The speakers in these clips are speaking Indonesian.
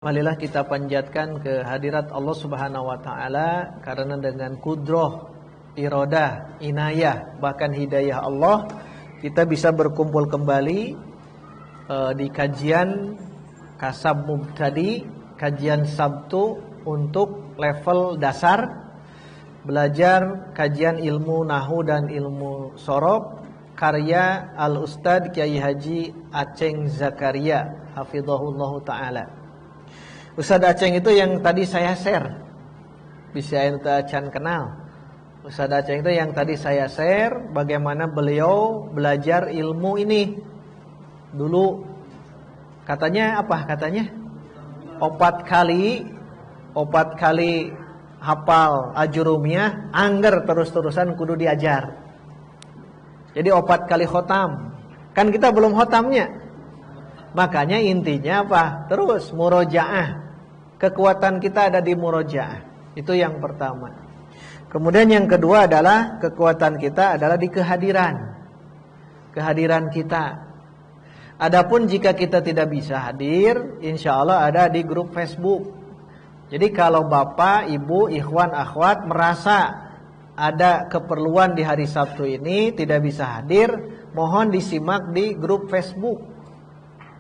Marilah kita panjatkan kehadirat Allah Subhanahu wa taala, karena dengan kudrah, iradah, inayah, bahkan hidayah Allah, kita bisa berkumpul kembali di kajian Kasab Mubtadi, kajian Sabtu untuk level dasar, belajar kajian ilmu nahwu dan ilmu shorof karya Al-Ustadz Kiai Haji Aceng Zakaria hafizahullahu taala. Ustadz Aceng itu yang tadi saya share, bisa ente can kenal. Ustadz Aceng itu yang tadi saya share bagaimana beliau belajar ilmu ini. Dulu katanya apa? Katanya 4 kali hafal ajurumiyah, angger terus-terusan kudu diajar. Jadi 4 kali khotam. Kan kita belum khotamnya. Makanya intinya apa? Terus murojaah. Kekuatan kita ada di murojaah. Itu yang pertama. Kemudian yang kedua adalah kekuatan kita adalah di kehadiran. Kehadiran kita. Adapun jika kita tidak bisa hadir, insya Allah ada di grup Facebook. Jadi kalau bapak, ibu, ikhwan, akhwat merasa ada keperluan di hari Sabtu ini tidak bisa hadir, mohon disimak di grup Facebook.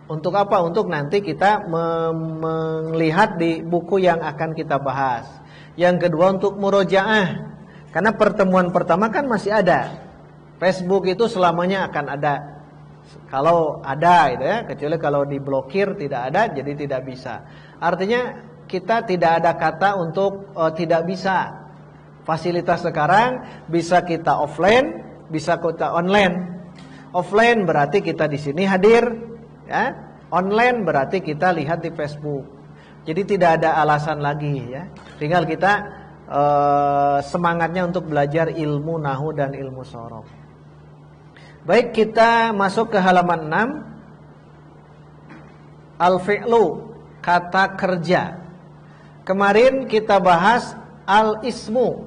Untuk apa? Untuk nanti kita melihat di buku yang akan kita bahas. Yang kedua untuk murojaah. Karena pertemuan pertama kan masih ada. Facebook itu selamanya akan ada. Kalau ada gitu ya, kecuali kalau diblokir tidak ada, jadi tidak bisa. Artinya kita tidak ada kata untuk tidak bisa. Fasilitas sekarang bisa kita offline, bisa kita online. Offline berarti kita di sini hadir. Ya, online berarti kita lihat di Facebook. Jadi tidak ada alasan lagi ya. Tinggal kita semangatnya untuk belajar ilmu nahwu dan ilmu shorof. Baik, kita masuk ke halaman 6. Al-fi'lu, kata kerja. Kemarin kita bahas al-ismu,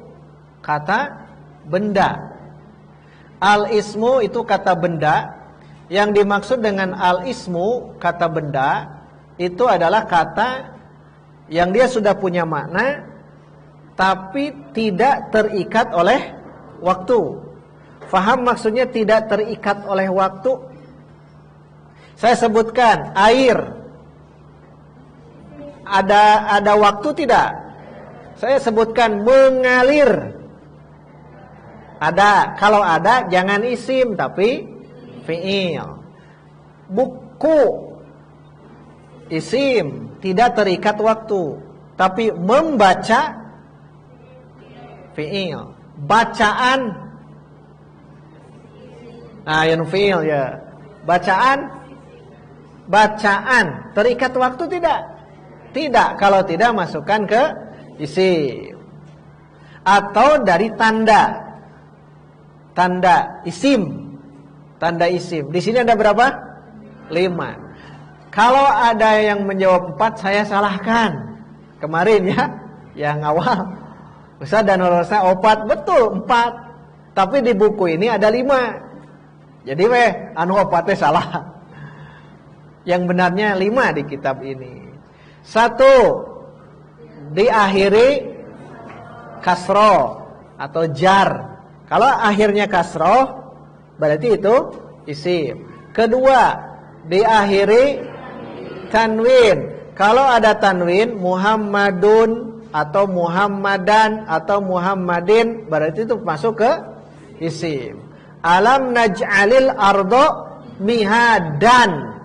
kata benda. Al-ismu itu kata benda. Yang dimaksud dengan al-ismu, kata benda, itu adalah kata yang dia sudah punya makna tapi tidak terikat oleh waktu. Faham maksudnya tidak terikat oleh waktu? Saya sebutkan air. Ada waktu tidak? Saya sebutkan mengalir. Ada. Kalau ada jangan isim tapi fi'il. Buku isim, tidak terikat waktu, tapi membaca fi'il. Bacaan, nah yang fi'il ya. Bacaan terikat waktu tidak? Tidak. Kalau tidak masukkan ke isim. Atau dari tanda isim. Tanda isim. Di sini ada berapa? 5. Kalau ada yang menjawab 4, saya salahkan. Kemarin ya, yang awal. Ustaz dan Rosa 4, betul 4. Tapi di buku ini ada 5. Jadi anu 4 salah. Yang benarnya 5 di kitab ini. 1, diakhiri kasroh atau jar. Kalau akhirnya kasroh, berarti itu isim. Kedua, diakhiri tanwin. Kalau ada tanwin, Muhammadun atau Muhammadan atau Muhammadin, berarti itu masuk ke isim. Alam naj'alil ardo mihadan.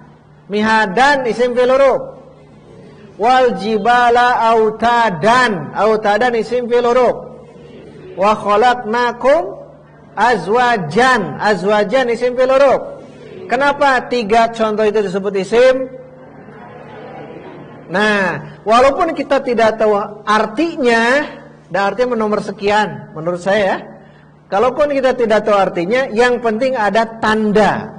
Mihadan isim fi'il huruf. Wal jibala autadan. Autadan isim fi'il huruf. Wa khalaqnakum azwajan. Azwajan isim fi'il huruf. Kenapa 3 contoh itu disebut isim? Nah, walaupun kita tidak tahu artinya, dan artinya nomor sekian menurut saya. Kalaupun kita tidak tahu artinya, yang penting ada tanda.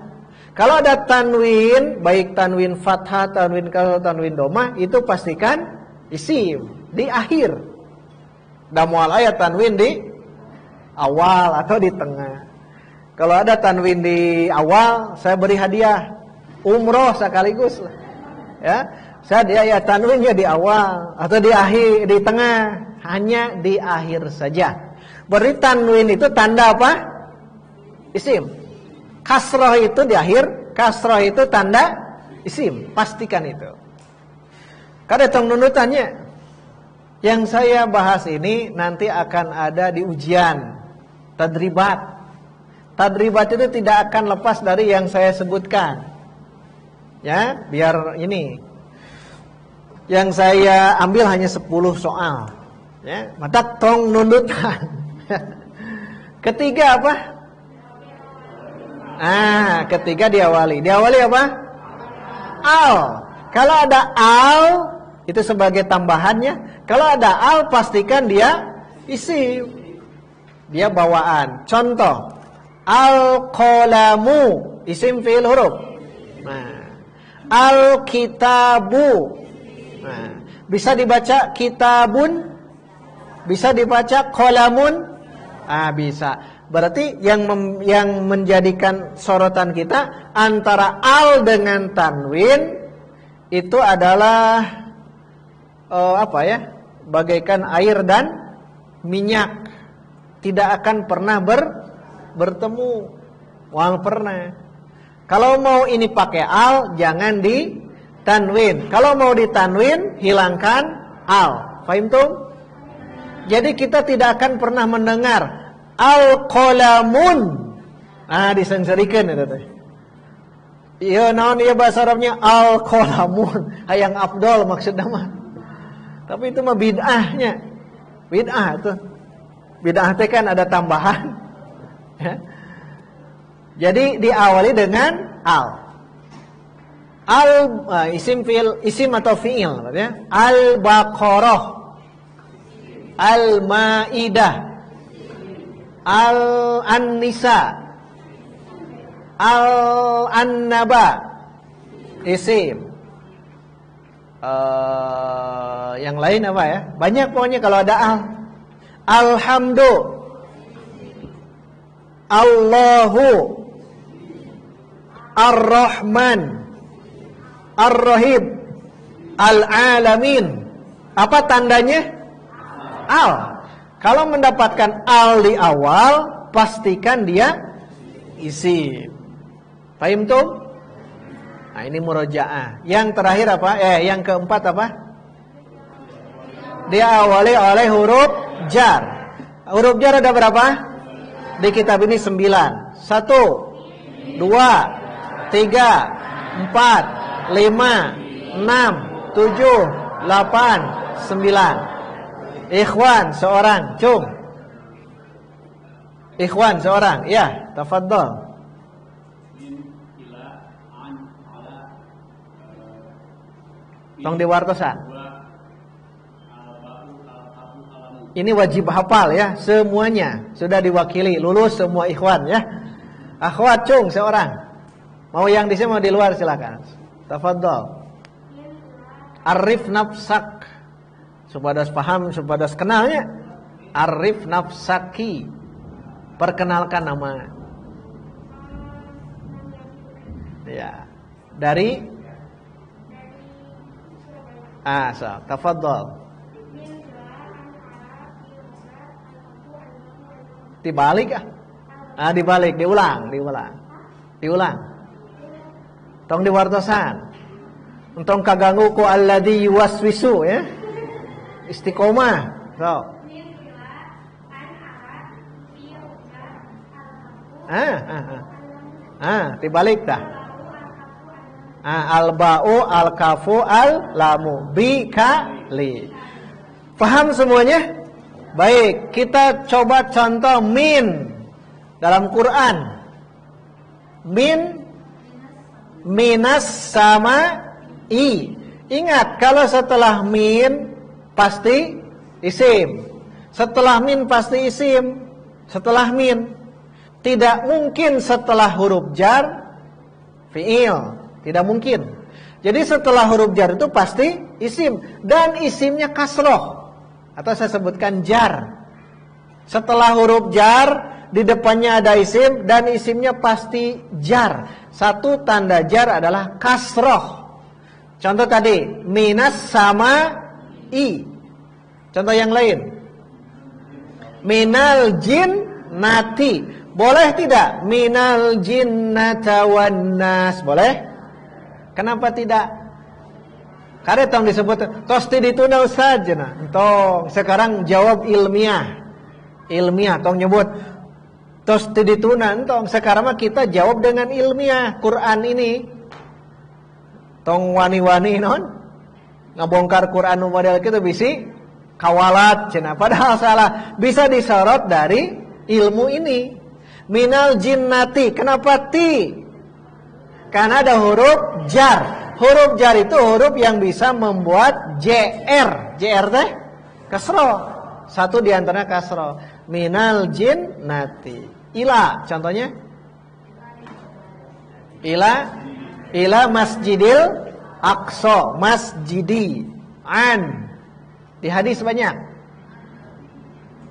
Kalau ada tanwin, baik tanwin fathah, tanwin kasrah, tanwin domah, itu pastikan isim di akhir. Dan mual ayat tanwin di awal atau di tengah. Kalau ada tanwin di awal, saya beri hadiah umroh sekaligus. Ya, Saat ya tanwinnya di awal atau di akhir, di tengah, hanya di akhir saja. Berarti tanwin itu tanda apa? Isim. Kasroh itu di akhir, kasroh itu tanda isim. Pastikan itu. Kada tong nunutannya. Yang saya bahas ini nanti akan ada di ujian tadribat. Tadribat itu tidak akan lepas dari yang saya sebutkan. Ya, biar ini. Yang saya ambil hanya 10 soal. Ya, mata tong nunutan. Ketiga apa? Ketiga diawali. Diawali apa? Al. Kalau ada al itu sebagai tambahannya. Kalau ada al pastikan dia isim. Dia bawaan. Contoh, al-qalamu isim fi'il huruf. Nah, al-kitabu. Nah, bisa dibaca kitabun, bisa dibaca qalamun. Bisa. Berarti yang menjadikan sorotan kita antara al dengan tanwin itu adalah bagaikan air dan minyak, tidak akan pernah bertemu. Wal pernah. Kalau mau ini pakai al, jangan ditanwin. Kalau mau ditanwin, hilangkan al. Fahim tuh? Jadi kita tidak akan pernah mendengar al-qalamun. Disensorikan itu teh. Iya, naon ieu bahasa Arabnya al-qalamun. Hayang afdol maksudnya mah. Tapi itu mah bid'ahnya. Bid'ah tuh. Bid'ah teh kan ada tambahan. Ya. Jadi diawali dengan al. Isim atau fi'il ya. Al-Baqarah, Al-Maidah, Al-An-Nisa, Al-An-Naba, isim. Yang lain apa ya? Banyak pokoknya kalau ada al. Alhamdu, Allahu, Ar-Rahman, Ar-Rahim, Al-Alamin. Apa tandanya? Al. Kalau mendapatkan al di awal, pastikan dia isim. Paham tuh? Nah, ini murojaah. Yang terakhir apa? Yang keempat apa? Diawali oleh huruf jar. Huruf jar ada berapa? Di kitab ini 9. 1, 2, 3, 4, 5, 6, 7, 8, 9. Ikhwan seorang, cung. Ikhwan seorang, ya, tafadhol. Tong diwartosan. Ini wajib hafal ya, semuanya sudah diwakili, lulus semua ikhwan ya. Akhwat cung seorang. Mau yang di sini mau di luar silakan. Tafadhol. Arif nafsak. Supaya paham, supaya kenalnya. Arif nafsaki. Perkenalkan nama. Ya. Dari tafadhol. Dibalik dibalik, diulang. Tong diwartosan. Entong kaganggu ku alladzi yuwaswisu ya. Istiqomah. So. Dibalik dah. Al-ba'u, al-kafu, al-lamu, bi-ka-li. Paham semuanya? Baik, kita coba contoh min dalam Quran. Min, minas sama i. Ingat, kalau setelah min pasti isim. Setelah min pasti isim. Setelah min. Tidak mungkin setelah huruf jar fi'il. Tidak mungkin. Jadi setelah huruf jar itu pasti isim. Dan isimnya kasroh. Atau saya sebutkan jar. Setelah huruf jar, di depannya ada isim. Dan isimnya pasti jar. Satu tanda jar adalah kasroh. Contoh tadi, minas sama i. Contoh yang lain. Minal jinnati. Boleh tidak? Minal jinnata wan nas. Boleh? Kenapa tidak? Karena tong disebut tosti dituna Ustaz cenah. Tong sekarang jawab ilmiah. Ilmiah tong nyebut tosti dituna tong. Sekarang mah kita jawab dengan ilmiah. Quran ini tong wani-wani non ngabongkar Quran model kitu bisi kawalat cenah. Padahal salah. Bisa disorot dari ilmu ini. Minal jinnati. Kenapa ti? Karena ada huruf jar. Huruf jar itu huruf yang bisa membuat JR. JR teh kasro. Satu diantaranya kasro. Minal jinnati. Ila contohnya. Ila masjidil aqsa. Masjidi. An. Di hadis banyak.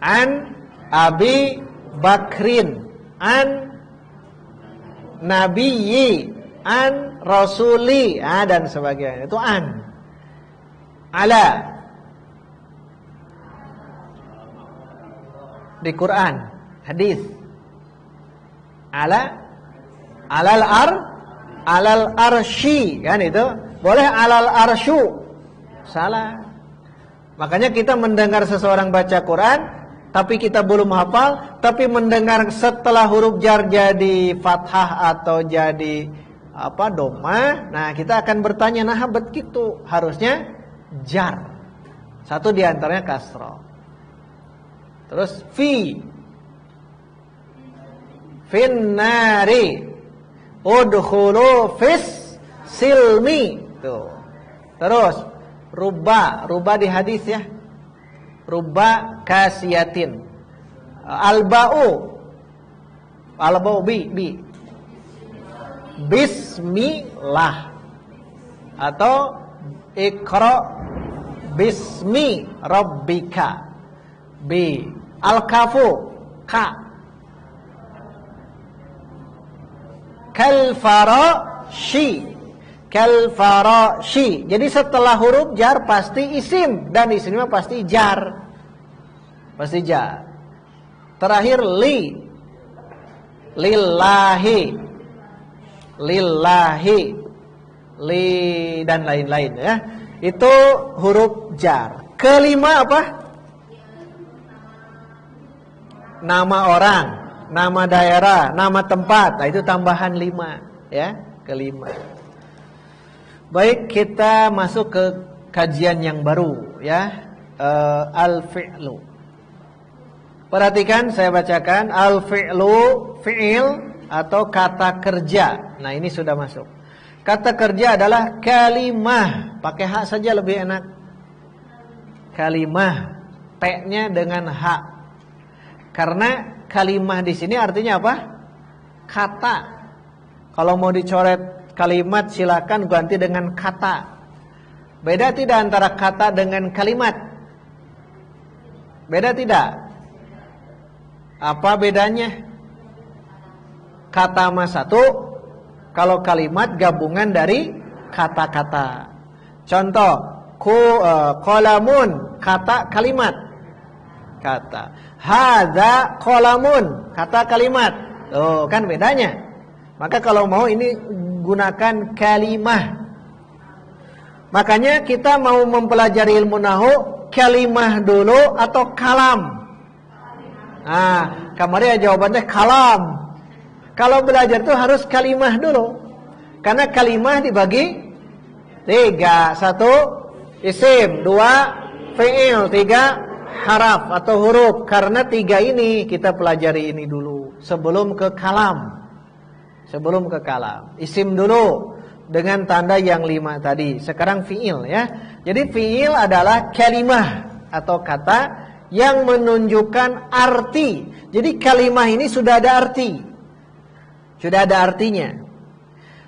An Abi Bakrin. An Nabiyyi. An Rasuli. Dan sebagainya. Itu an. Ala. Di Quran. Hadis. Ala. Alal arsy. Kan itu. Boleh alal arsyu. Salah. Makanya kita mendengar seseorang baca Quran, tapi kita belum hafal, tapi mendengar setelah huruf jar jadi fathah atau jadi domah, nah kita akan bertanya, nah begitu harusnya jar. Satu diantaranya kasroh. Terus finnari udkhulu fis silmi. Tuh. Terus rubba di hadis ya. Rubba kasiyatin. Alba'u bi bismillah atau iqra bismi rabbika. B al-kafu ka. Kal farashi. Jadi setelah huruf jar pasti isim, dan isimnya pasti jar. Pasti jar. Terakhir lillahi, li dan lain-lain ya. Itu huruf jar. Kelima apa? Nama orang, nama daerah, nama tempat. Nah, itu tambahan 5 ya, kelima. Baik, kita masuk ke kajian yang baru ya. Al-fi'lu. Perhatikan saya bacakan al-fi'lu, fi'il atau kata kerja. Nah, ini sudah masuk. Kata kerja adalah kalimah. Pakai hak saja lebih enak. Kalimah. T-nya dengan hak. Karena kalimah di sini artinya apa? Kata. Kalau mau dicoret kalimat silakan ganti dengan kata. Beda tidak antara kata dengan kalimat? Beda tidak? Apa bedanya? Kata mah satu, kalau kalimat gabungan dari kata-kata. Contoh, qalamun, kata kalimat. Kata. Hadza qalamun, kata kalimat. Oh, kan bedanya. Maka kalau mau ini gunakan kalimah. Makanya kita mau mempelajari ilmu nahu, kalimah dulu atau kalam? Nah, kemarin jawabannya kalam. Kalau belajar itu harus kalimah dulu. Karena kalimah dibagi 3. 1 isim, 2 fi'il, 3 haraf atau huruf. Karena 3 ini kita pelajari ini dulu sebelum ke kalam. Sebelum ke kalam, isim dulu dengan tanda yang 5 tadi. Sekarang fi'il ya. Jadi fi'il adalah kalimah atau kata yang menunjukkan arti. Jadi kalimah ini sudah ada arti. Sudah ada artinya.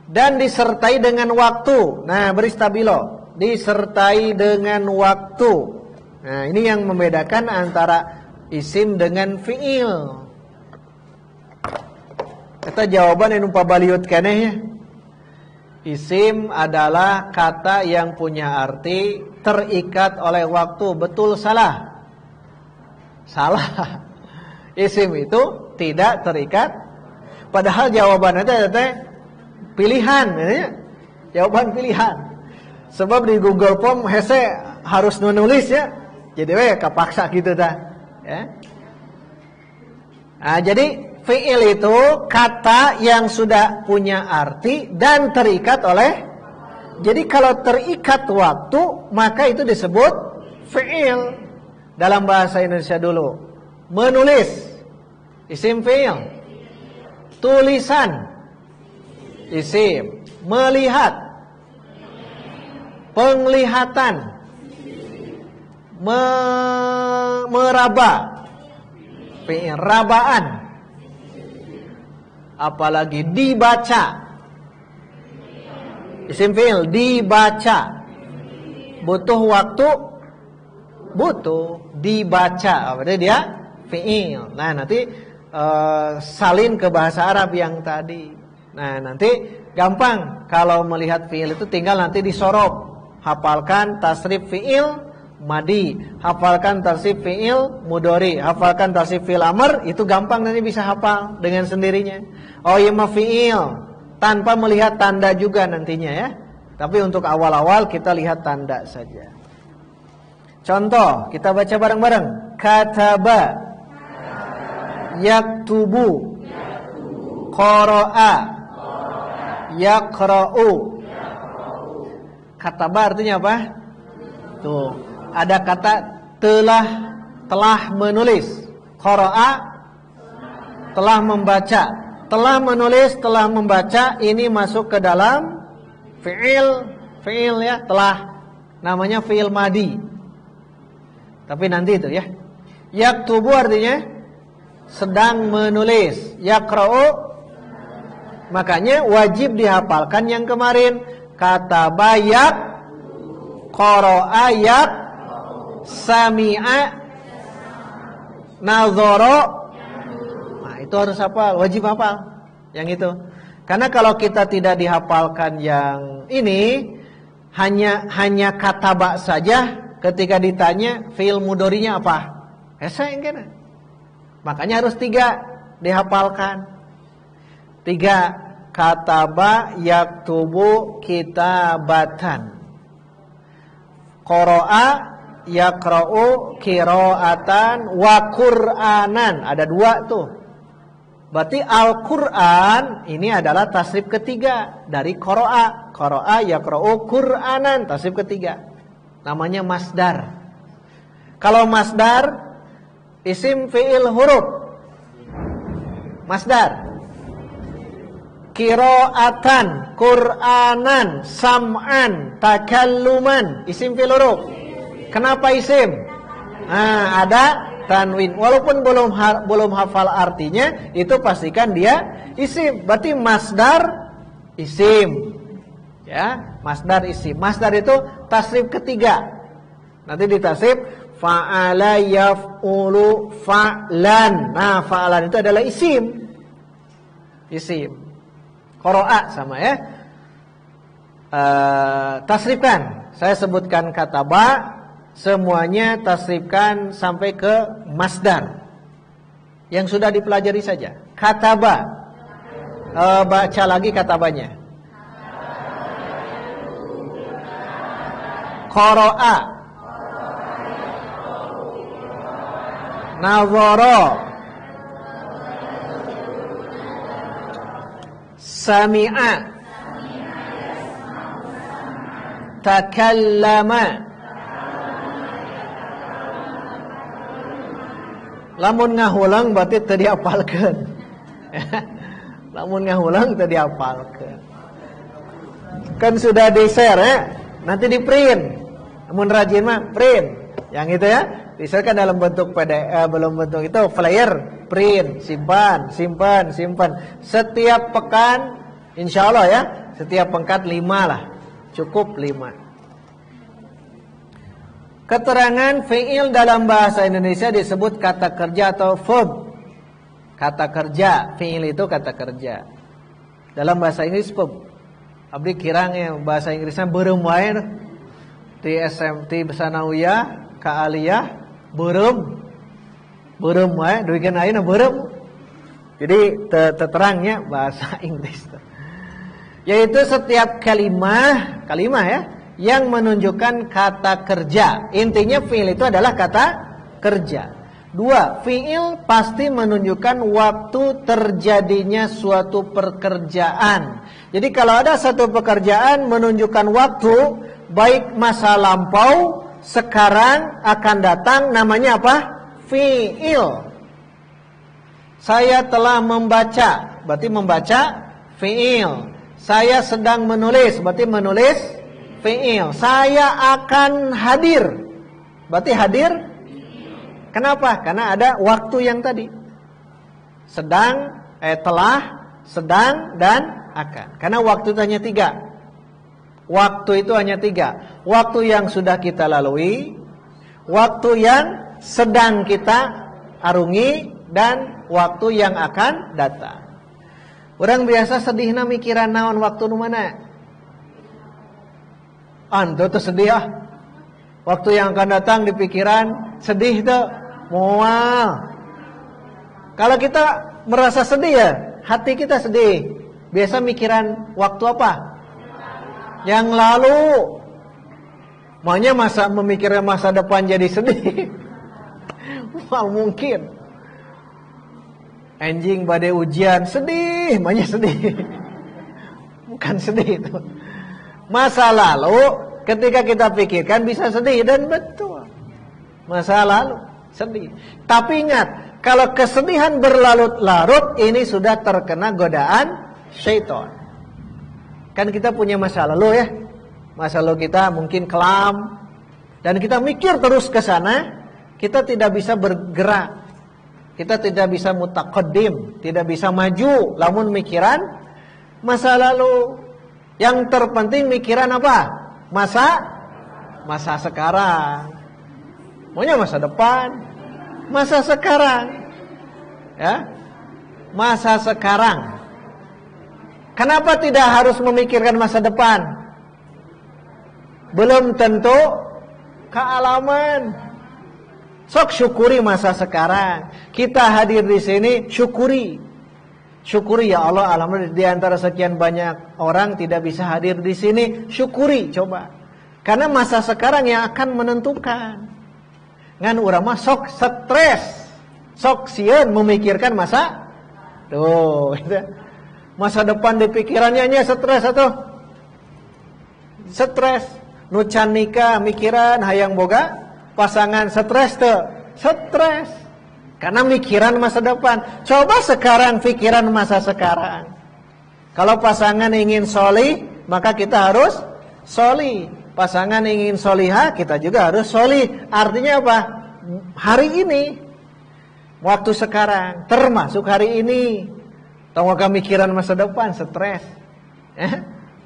Dan disertai dengan waktu. Nah, beri stabilo. Disertai dengan waktu. Nah, ini yang membedakan antara isim dengan fi'il. Kita jawaban yang numpa baliut keneh ya. Isim adalah kata yang punya arti terikat oleh waktu. Betul salah? Salah. Isim itu tidak terikat. Padahal jawaban itu pilihan, ya. Jawaban pilihan. Sebab di Google Form hese harus menulis ya. Jadi kapaksa gitu dah. Ya. Nah, jadi fi'il itu kata yang sudah punya arti dan terikat oleh. Jadi kalau terikat waktu, maka itu disebut fi'il. Dalam bahasa Indonesia dulu, menulis, isim fi'il. Tulisan, isim. Melihat, penglihatan, meraba, fi'il. Rabaan, apalagi dibaca, isim fi'il. Dibaca, butuh waktu, butuh. Dibaca, berarti dia fi'il. Nah nanti salin ke bahasa Arab yang tadi. Nah nanti gampang kalau melihat fi'il itu tinggal nanti disorob. Hafalkan tasrif fi'il madi, hafalkan tasrif fi'il mudhari, hafalkan tasrif fi'il amr. Itu gampang, nanti bisa hafal dengan sendirinya. Oh iya mah fi'il, tanpa melihat tanda juga nantinya ya. Tapi untuk awal-awal kita lihat tanda saja. Contoh, kita baca bareng-bareng. Kataba, yaktubu, qara'a, yaqra'u. Kataba artinya apa? Tuh, ada kata telah menulis. Qara'a, telah membaca. Telah menulis, telah membaca, ini masuk ke dalam fi'il ya, telah. Namanya fi'il madi. Tapi nanti itu ya. Yaktubu artinya sedang menulis. Yaqra'u, makanya wajib dihafalkan yang kemarin. Kataba yak, qara'a yak, sami'a, nazara. Nah, itu harus hafal, wajib hafal yang itu. Karena kalau kita tidak dihafalkan yang ini, hanya kataba saja. Ketika ditanya fi'il mudhari'nya apa? Saya yang kena. Makanya harus 3 dihafalkan. 3, kataba yaktubu kitabatan. Qara'a yaqra'u qira'atan wa qur'anan. Ada 2 tuh. Berarti Al-Qur'an ini adalah tasrif ketiga dari qara'a. Qara'a yaqra'u qur'anan, tasrif ketiga. Namanya masdar. Kalau masdar, isim fi'il huruf. Masdar. Qira'atan, Qur'anan, sam'an, takalluman, isim fi'il huruf. Kenapa isim? Nah, ada tanwin. Walaupun belum hafal artinya, itu pastikan dia isim. Berarti masdar isim. Ya, masdar isim. Masdar itu tasrif ketiga. Nanti ditasrif fa'ala yaf'ulu fa'lan. Nah, fa'lan itu adalah isim. Isim. Qara'a sama ya. Tasrifkan. Saya sebutkan kataba, semuanya tasrifkan sampai ke masdar. Yang sudah dipelajari saja. Kataba. Baca lagi katabanya. Qara'a, nazara, sami'a, takallama. Lamun ngahulang berarti teu diapalkeun. Lamun ngahulang teu diapalkeun. Kan sudah di-share ya. Nanti di print. Namun rajin mah print. Yang itu ya, disesuaikan dalam bentuk PDF, belum bentuk itu flyer, print, simpan. Setiap pekan, insya Allah ya, setiap pekan 5 lah, cukup 5. Keterangan fi'il dalam bahasa Indonesia disebut kata kerja atau verb. Kata kerja, fi'il itu kata kerja. Dalam bahasa Inggris verb. Abdi kirangnya bahasa Inggrisnya beureum wae ti SMT Sanawiyah ka Aliyah beureum wae duikeun ayeuna beureum. Jadi terangnya bahasa Inggris yaitu setiap kalimat ya yang menunjukkan kata kerja. Intinya fi'il itu adalah kata kerja. 2, fi'il pasti menunjukkan waktu terjadinya suatu pekerjaan. Jadi kalau ada satu pekerjaan menunjukkan waktu, baik masa lampau, sekarang, akan datang, namanya apa? Fi'il. Saya telah membaca, berarti membaca fi'il. Saya sedang menulis, berarti menulis fi'il. Saya akan hadir, berarti hadir. Kenapa? Karena ada waktu yang tadi. Sedang, telah, sedang, dan akan. Karena waktu itu hanya 3. Waktu itu hanya 3. Waktu yang sudah kita lalui, waktu yang sedang kita arungi, dan waktu yang akan datang. Orang biasa sedihna mikiran naon waktu nu mana? Antu tuh sedih ah. Waktu yang akan datang di pikiran sedih tuh. Mual. Kalau kita merasa sedih ya, hati kita sedih. Biasa mikiran waktu apa? Yang lalu. Maunya memikirkan masa depan jadi sedih. Wah, mungkin. Anjing badai ujian sedih, maunya sedih. Bukan sedih itu. Masa lalu ketika kita pikirkan bisa sedih, dan betul. Masa lalu sedih. Tapi ingat, kalau kesedihan berlarut-larut, ini sudah terkena godaan syaitan. Kan kita punya masa lalu ya. Masa lalu kita mungkin kelam, dan kita mikir terus ke sana, kita tidak bisa bergerak. Kita tidak bisa mutaqaddim, tidak bisa maju lamun mikiran masa lalu. Yang terpenting mikiran apa? Masa sekarang. Maunya masa depan, masa sekarang. Ya. Masa sekarang. Kenapa tidak harus memikirkan masa depan? Belum tentu kealaman. Sok syukuri masa sekarang. Kita hadir di sini, syukuri. Syukuri ya Allah, alhamdulillah di antara sekian banyak orang tidak bisa hadir di sini, syukuri coba. Karena masa sekarang yang akan menentukan. Ngan urang mah sok stres, sok sieun memikirkan masa gitu. Masa depan di pikirannya nya stres atuh. Stres, nu can nikah mikiran hayang boga pasangan, stres teu? Stres. Karena mikiran masa depan. Coba sekarang pikiran masa sekarang. Kalau pasangan ingin solih, maka kita harus solih. Pasangan ingin solihah, kita juga harus solih. Artinya apa? Hari ini, waktu sekarang, termasuk hari ini. Tahu gak mikiran masa depan, stres.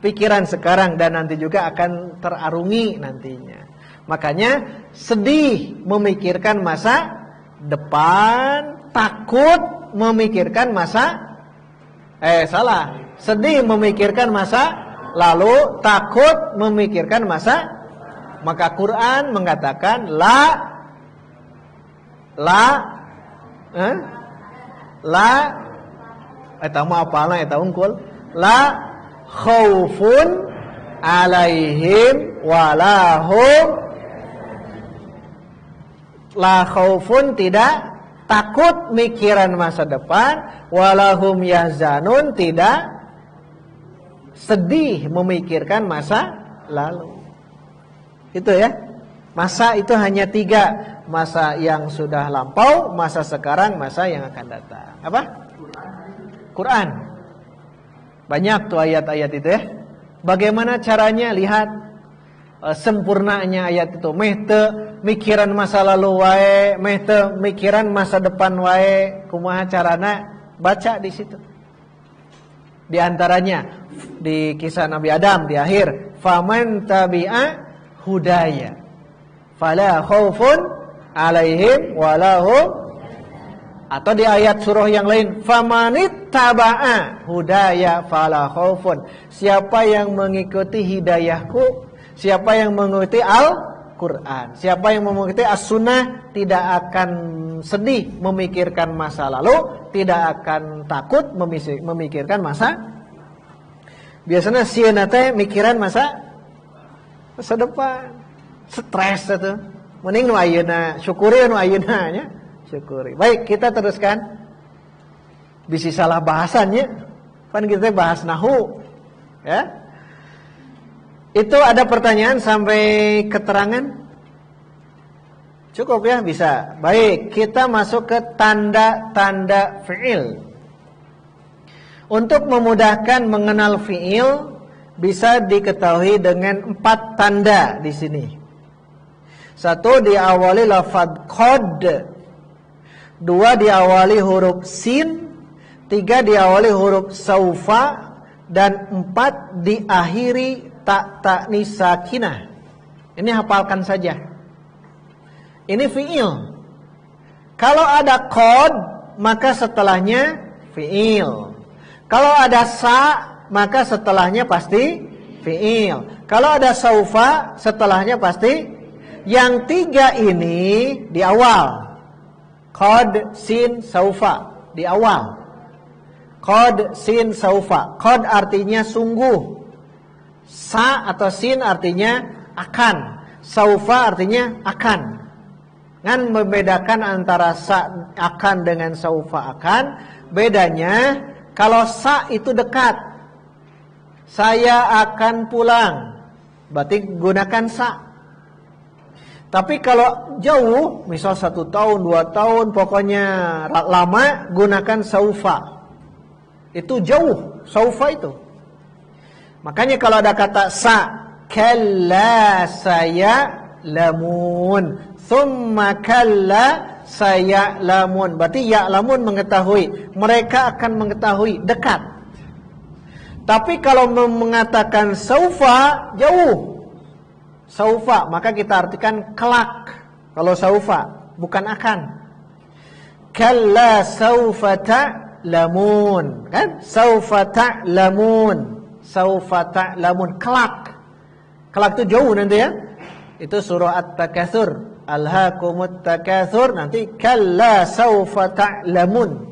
Pikiran sekarang dan nanti juga akan terarungi nantinya. Makanya sedih memikirkan masa depan, takut memikirkan masa sedih memikirkan masa lalu, takut memikirkan masa. Maka Quran mengatakan eta mah apalna eta unggul, la khaufun alaihim walahum, la khaufun tidak takut mikiran masa depan, walahum yahzanun tidak sedih memikirkan masa lalu. Itu ya. Masa itu hanya 3. Masa yang sudah lampau, masa sekarang, masa yang akan datang. Apa? Quran. Banyak tuh ayat-ayat itu ya. Bagaimana caranya? Lihat sempurnanya ayat itu. Meh teu mikiran masa lalu wae, meh teu mikiran masa depan wae. Kumaha carana? Baca di situ. Di antaranya di kisah Nabi Adam di akhir, faman tabi'a hudaya fala khaufun alaihim walahum. Atau di ayat surah yang lain, famanittaba'a hudaya fala khaufun. Siapa yang mengikuti hidayahku, siapa yang mengikuti Al-Quran, siapa yang mengikuti As-Sunnah, tidak akan sedih memikirkan masa lalu, tidak akan takut memikirkan masa. Biasanya sieuna teh mikiran masa depan. Stres itu. Mending nu ayeuna, syukuri nu ayeuna nya. Syukuri. Baik, kita teruskan. Bisi salah bahasannya. Kan kita bahas nahu. Ya. Itu ada pertanyaan sampai keterangan? Cukup ya, bisa. Baik, kita masuk ke tanda-tanda fi'il. Untuk memudahkan mengenal fi'il, bisa diketahui dengan 4 tanda di sini. 1, diawali lafaz qad. 2, diawali huruf sin. 3, diawali huruf saufa. Dan 4, diakhiri ta'nis sakinah. Ini hafalkan saja. Ini fi'il. Kalau ada qad, maka setelahnya fi'il. Kalau ada sa, maka setelahnya pasti fi'il. Kalau ada saufa, setelahnya pasti. Yang 3 ini di awal. Qad, sin, saufa. Di awal. Qad, sin, saufa. Qad artinya sungguh. Sa atau sin artinya akan. Saufa artinya akan. Kan membedakan antara sa akan dengan saufa akan. Bedanya kalau sa itu dekat. Saya akan pulang. Berarti gunakan sa. Tapi kalau jauh, misal 1 tahun, 2 tahun, pokoknya lama, gunakan saufa. Itu jauh, saufa itu. Makanya kalau ada kata sa, kalla saya'lamun, thumma kalla saya'lamun. Berarti ya'lamun mengetahui, mereka akan mengetahui, dekat. Tapi kalau mengatakan saufa, jauh. Saufa, maka kita artikan kelak. Kalau saufa, bukan akan. Kalla saufa ta'lamun, kan? Saufa ta'lamun, saufa ta'lamun, kelak. Kelak itu jauh nanti ya. Itu surah At-Takatsur. Alhaakumut takatsur, nanti kalla saufa ta'lamun.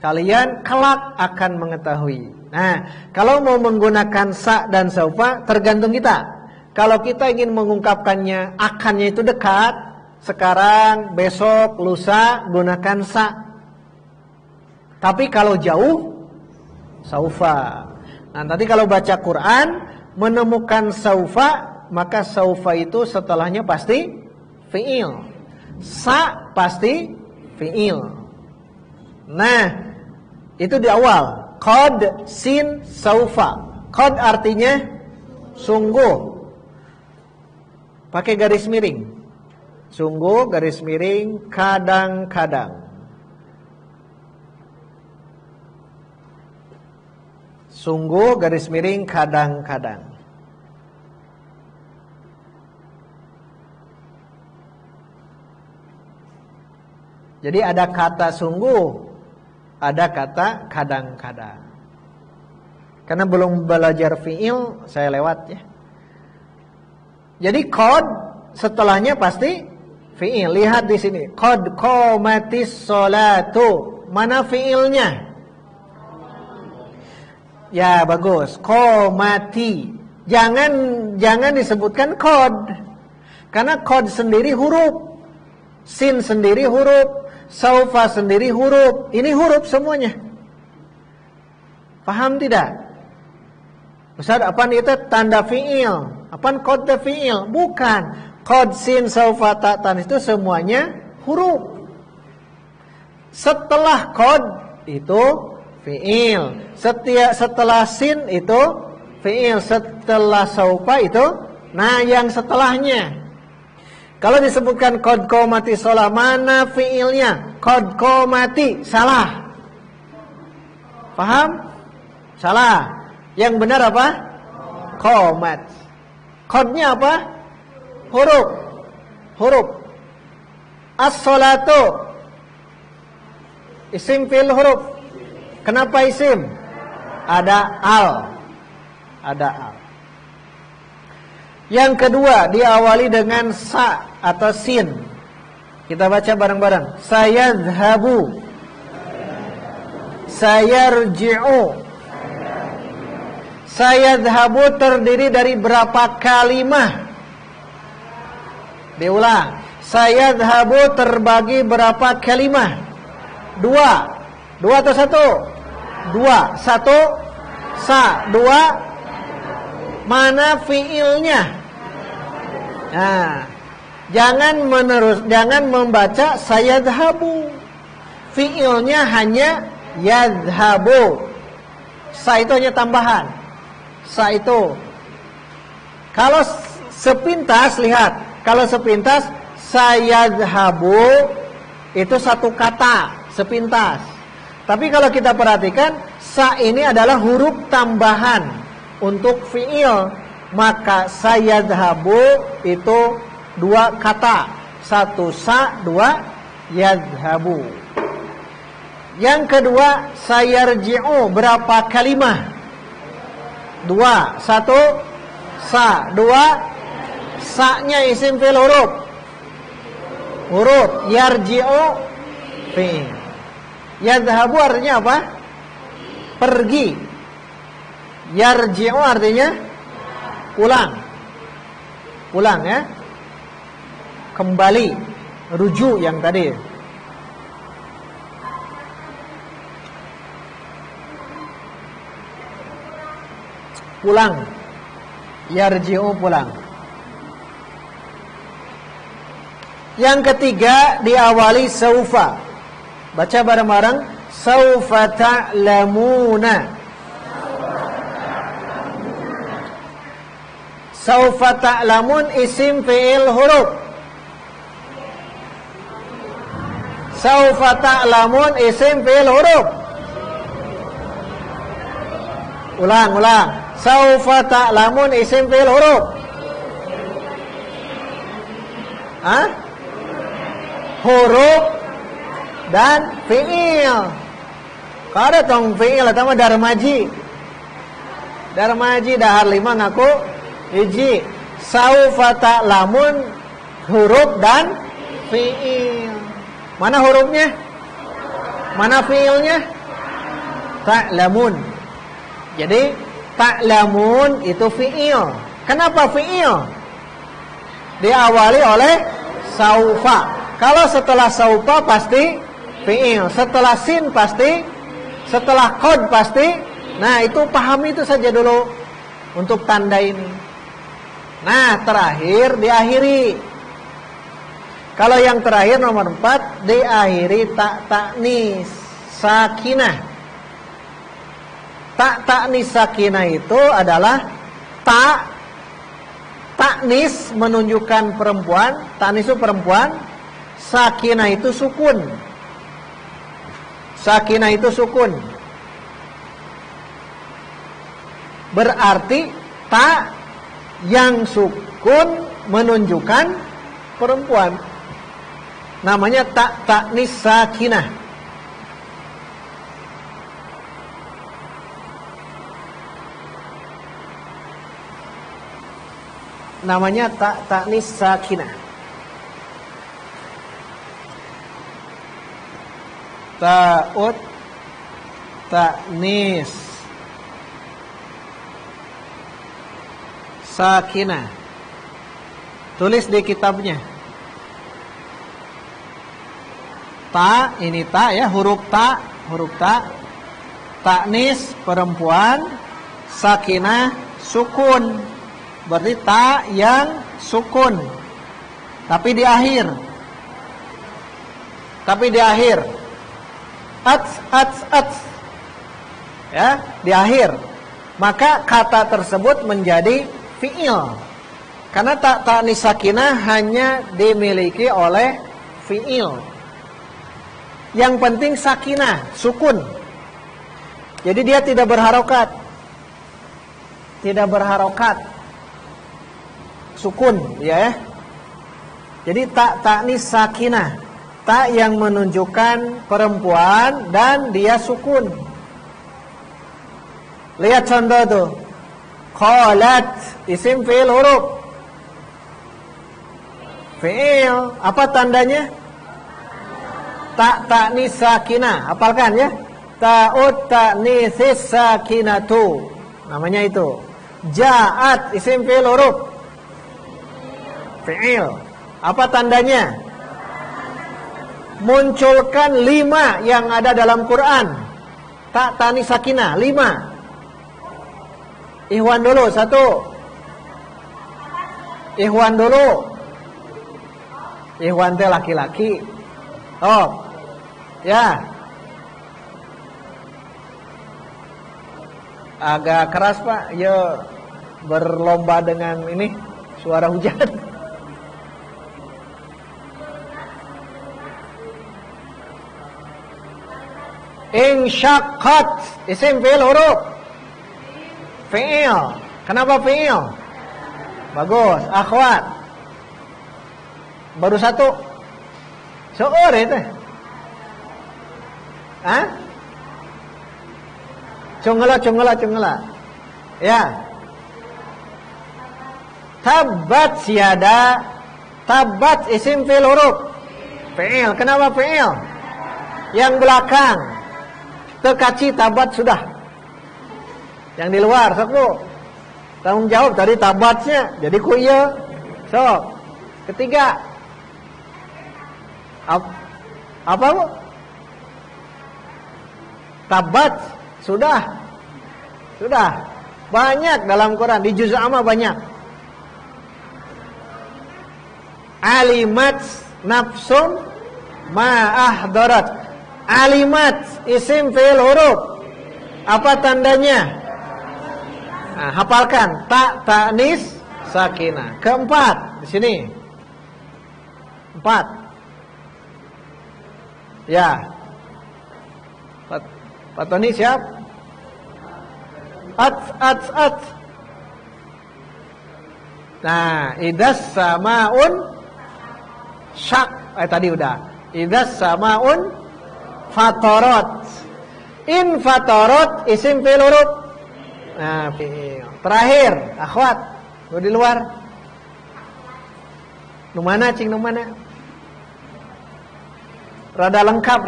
Kalian kelak akan mengetahui. Nah, kalau mau menggunakan sa dan saufa tergantung kita. Kalau kita ingin mengungkapkannya, akannya itu dekat, sekarang, besok, lusa, gunakan sa. Tapi kalau jauh, saufa. Nah, tadi kalau baca Quran, menemukan saufa, maka saufa itu setelahnya pasti fi'il. Sa pasti fi'il. Nah, itu di awal. Qad, sin, saufa. Qad artinya sungguh. Pakai garis miring. Sungguh, garis miring, kadang-kadang. Sungguh, garis miring, kadang-kadang. Jadi ada kata sungguh, ada kata kadang-kadang. Karena belum belajar fi'il, saya lewat ya. Jadi qad setelahnya pasti fi'il. Lihat di sini. Qad qamatis sholatu. Mana fi'ilnya? Ya, bagus. Qamati. Jangan disebutkan qad. Karena qad sendiri huruf. Sin sendiri huruf. Saufa sendiri huruf. Ini huruf semuanya. Paham tidak? Ustaz, apaan itu tanda fi'il? Apaan qad fi'il? Bukan. Qad, sin, saufa, ta'tan itu semuanya huruf. Setelah qad itu fi'il. Setelah sin itu fi'il. Setelah saufa itu, nah yang setelahnya. Kalau disebutkan qad qamati shalah, mana fi'ilnya? Qad qamati, salah. Paham? Salah. Yang benar apa? Qamat. Qadnya apa? Huruf. As-sholatu. Isim fi'il huruf. Kenapa isim? Ada al. Ada al. Yang kedua diawali dengan sa atau sin. Kita baca bareng-bareng. Sayadhabu, sayarji'u. Sayadhabu terdiri dari berapa kalimah? Diulang. Sayadhabu terbagi berapa kalimah? Dua. Dua atau satu? Dua. Satu sa. Dua mana fiilnya? Nah, jangan membaca sayadhabu. Fiilnya hanya yadhabu. Sa itu hanya tambahan. Sa itu. Kalau sepintas, lihat. Kalau sepintas, sayadhabu itu satu kata, sepintas. Tapi kalau kita perhatikan, sa ini adalah huruf tambahan untuk fiil. Maka sayadhabu itu dua kata. Satu sa, dua yadhabu. Yang kedua, sayarji'u berapa kalimah? Dua. Satu sa, dua sa-nya isim fi'il huruf. Huruf. Yarji'u fi'il. Yadhabu artinya apa? Pergi. Yarji'u artinya pulang. Pulang ya. Kembali. Rujuk yang tadi. Pulang. Yarji'u pulang. Yang ketiga diawali saufa. Baca bareng-bareng. Saufa ta'lamuna. Saufa ta'lamun isim fi'il huruf. Saufa ta'lamun isim fi'il huruf. Ulang. Saufa ta'lamun isim fi'il huruf. Hah? Huruf dan fi'il. Kalau ada tong fi'il atau darmaji. Darmaji dahar lima ngaku hiji. Saufa ta'lamun huruf dan fi'il. Mana hurufnya? Mana fi'ilnya? Ta'lamun. Jadi ta'lamun itu fi'il. Kenapa fi'il? Diawali oleh saufa. Kalau setelah saufa pasti fi'il. Setelah sin pasti. Setelah qad pasti. Nah itu pahami itu saja dulu untuk tanda ini. Nah terakhir diakhiri. Kalau yang terakhir nomor 4 diakhiri tak ta'nis sakinah. Tak ta'nis sakinah itu adalah ta'nis menunjukkan perempuan. Ta'nis itu perempuan. Sakinah itu sukun. Sakinah itu sukun. Berarti ta yang sukun menunjukkan perempuan. Namanya ta'nis sakinah. Namanya ta'nis sakinah. Ta'ut ta'nis sakinah. Tulis di kitabnya. Ta, ini ta ya, huruf ta. Ta'nis perempuan, sakinah sukun. Berarti ta yang sukun. Tapi di akhir. Ats. Ya, di akhir. Maka kata tersebut menjadi fi'il. Karena ta'nis sakinah hanya dimiliki oleh fi'il. Yang penting sakinah, sukun. Jadi dia tidak berharokat. Sukun, ya. Jadi ta'nis sakinah. ta yang menunjukkan perempuan dan dia sukun. Lihat contoh tuh. Qalat, isim fi'il huruf. Fi'il, apa tandanya? Ta ta'nis sakinah, hafalkan ya. Ta'ut ta'nisis sakinatu. Namanya itu. Ja'at, isim fi'il huruf. Fi'il. Apa tandanya? Munculkan 5 yang ada dalam Quran. Ta ta'nis sakinah, 5. Ikhwan dulu, 1. Ikhwan dulu. Ikhwan teh laki-laki. Oh. Ya. Agak keras, Pak. Ya, berlomba dengan ini suara hujan. Insyaqqat, isim fi'il huruf. Fi'il. Kenapa fi'il? Bagus. Akhwat. Baru 1. Seorang itu. Hah? Cungela. Ya. Tabat siada. Tabat isim fi'il huruf. Fi'il. Kenapa fi'il? Yang belakang. Tekaci tabat sudah. Yang di luar, sok bu. Tanggung jawab tadi tabatnya. Jadi ku iya. Sok. Ketiga. Apa bu? Tabat. Sudah. Banyak dalam Quran. Di juz amma banyak. Alimat nafsum ma'ahdarat. Alimat isim fi'il huruf. Apa tandanya? Nah, hafalkan. Ta ta'nis sakinah. Keempat di sini. 4. Ya. Pak Tony siap? At. Nah, idas samaun syak. Tadi udah. Idas samaun fatorot. In fatorot isim fi'il huruf. Nah, fi'il. Terakhir, akhwat. Lu di luar. Nu mana cing, nu mana? Rada lengkap.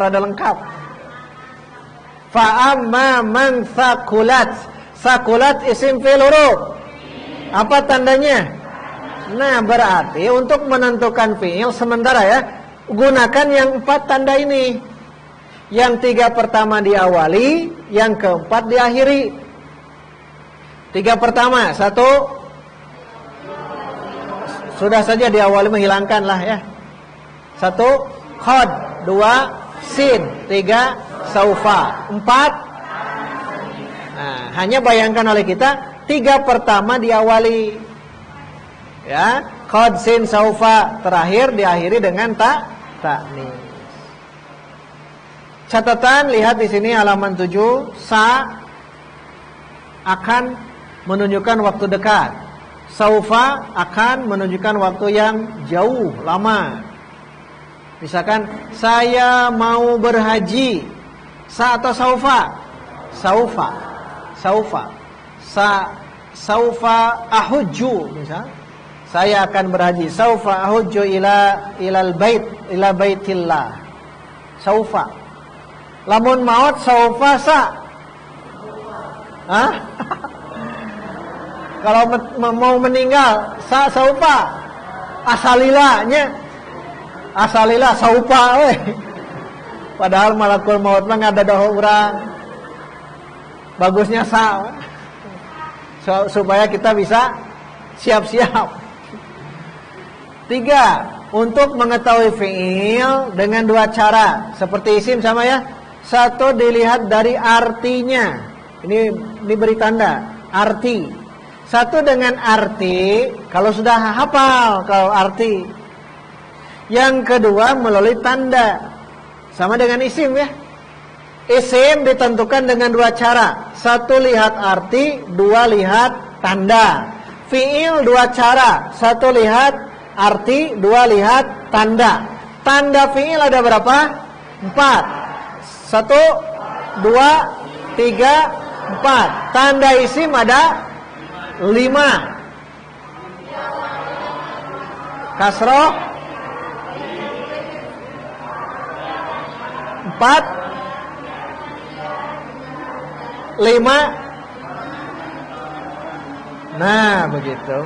Fa amma man sakulat. Sakulat isim fi'il huruf. Apa tandanya? Nah, berarti untuk menentukan fi'il sementara ya, gunakan yang 4 tanda ini. Yang 3 pertama diawali, yang keempat diakhiri. 3 pertama, 1 sudah saja diawali, menghilangkanlah ya. 1 qad, 2 sin, 3 saufa, 4. Nah, hanya bayangkan oleh kita 3 pertama diawali. Ya, qad, sin, saufa, terakhir diakhiri dengan ta'nis. Catatan, lihat di sini halaman 7, sa akan menunjukkan waktu dekat. Saufa akan menunjukkan waktu yang jauh, lama. Misalkan saya mau berhaji. Sa atau saufa? Saufa. Saufa ahujju misal. Saya akan berhaji. Saufa ahujju ilal baitillah. Saufa. Lamun maut saufa sa. Hah? Kalau mau meninggal saufa. Asalilahnya. Asalilah saufa we. Padahal malakul maut mah ngadadah urang. Bagusnya sa. Supaya kita bisa siap-siap. 3. Untuk mengetahui fi'il dengan 2 cara. Seperti isim sama ya. 1 dilihat dari artinya. Ini diberi tanda. Arti. 1 dengan arti. Kalau sudah hafal kalau arti. Yang kedua melalui tanda. Sama dengan isim ya. Isim ditentukan dengan 2 cara. 1 lihat arti, 2 lihat tanda. Fi'il 2 cara. 1 lihat arti, 2 lihat tanda. Tanda fi'il ada berapa? 4. 1, 2, 3, 4. Tanda isim ada 5. Kasroh 4, 5. Nah, begitu.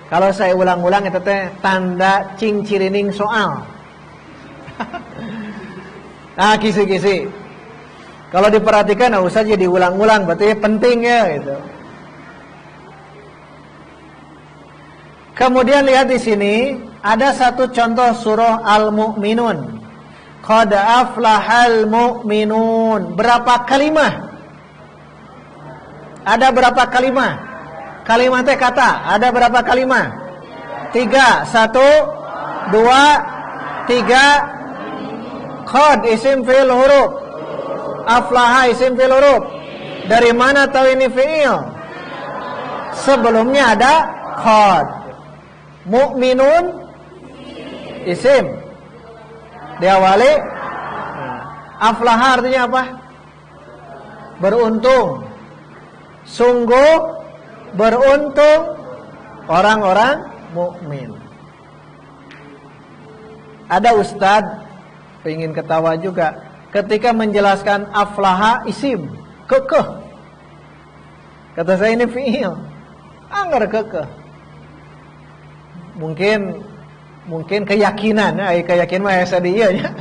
Kalau saya ulang-ulang itu teh tanda cing-cirining soal. Nah, kisi-kisi. Kalau diperhatikan enggak usah jadi ulang-ulang, berarti penting ya gitu. Kemudian lihat di sini ada satu contoh surah Al-Mu'minun. Qad aflahal mu'minun. Berapa kalimah? Ada berapa kalimah? Kalimah teh kata. Ada berapa kalimah? 3. 1, 2, 3. Qad isim fi'il huruf. Aflaha isim fi'il huruf. Dari mana tahu ini fi'il? Sebelumnya ada qad. Mu'minun isim. Diawali aflaha artinya apa? Beruntung. Sungguh beruntung orang-orang mukmin. Ada ustadz pengen ketawa juga ketika menjelaskan aflaha isim, kekeh. Kata saya ini fi'il. Anggar kekeh. Mungkin keyakinan, keyakinan mah asa dieu nya.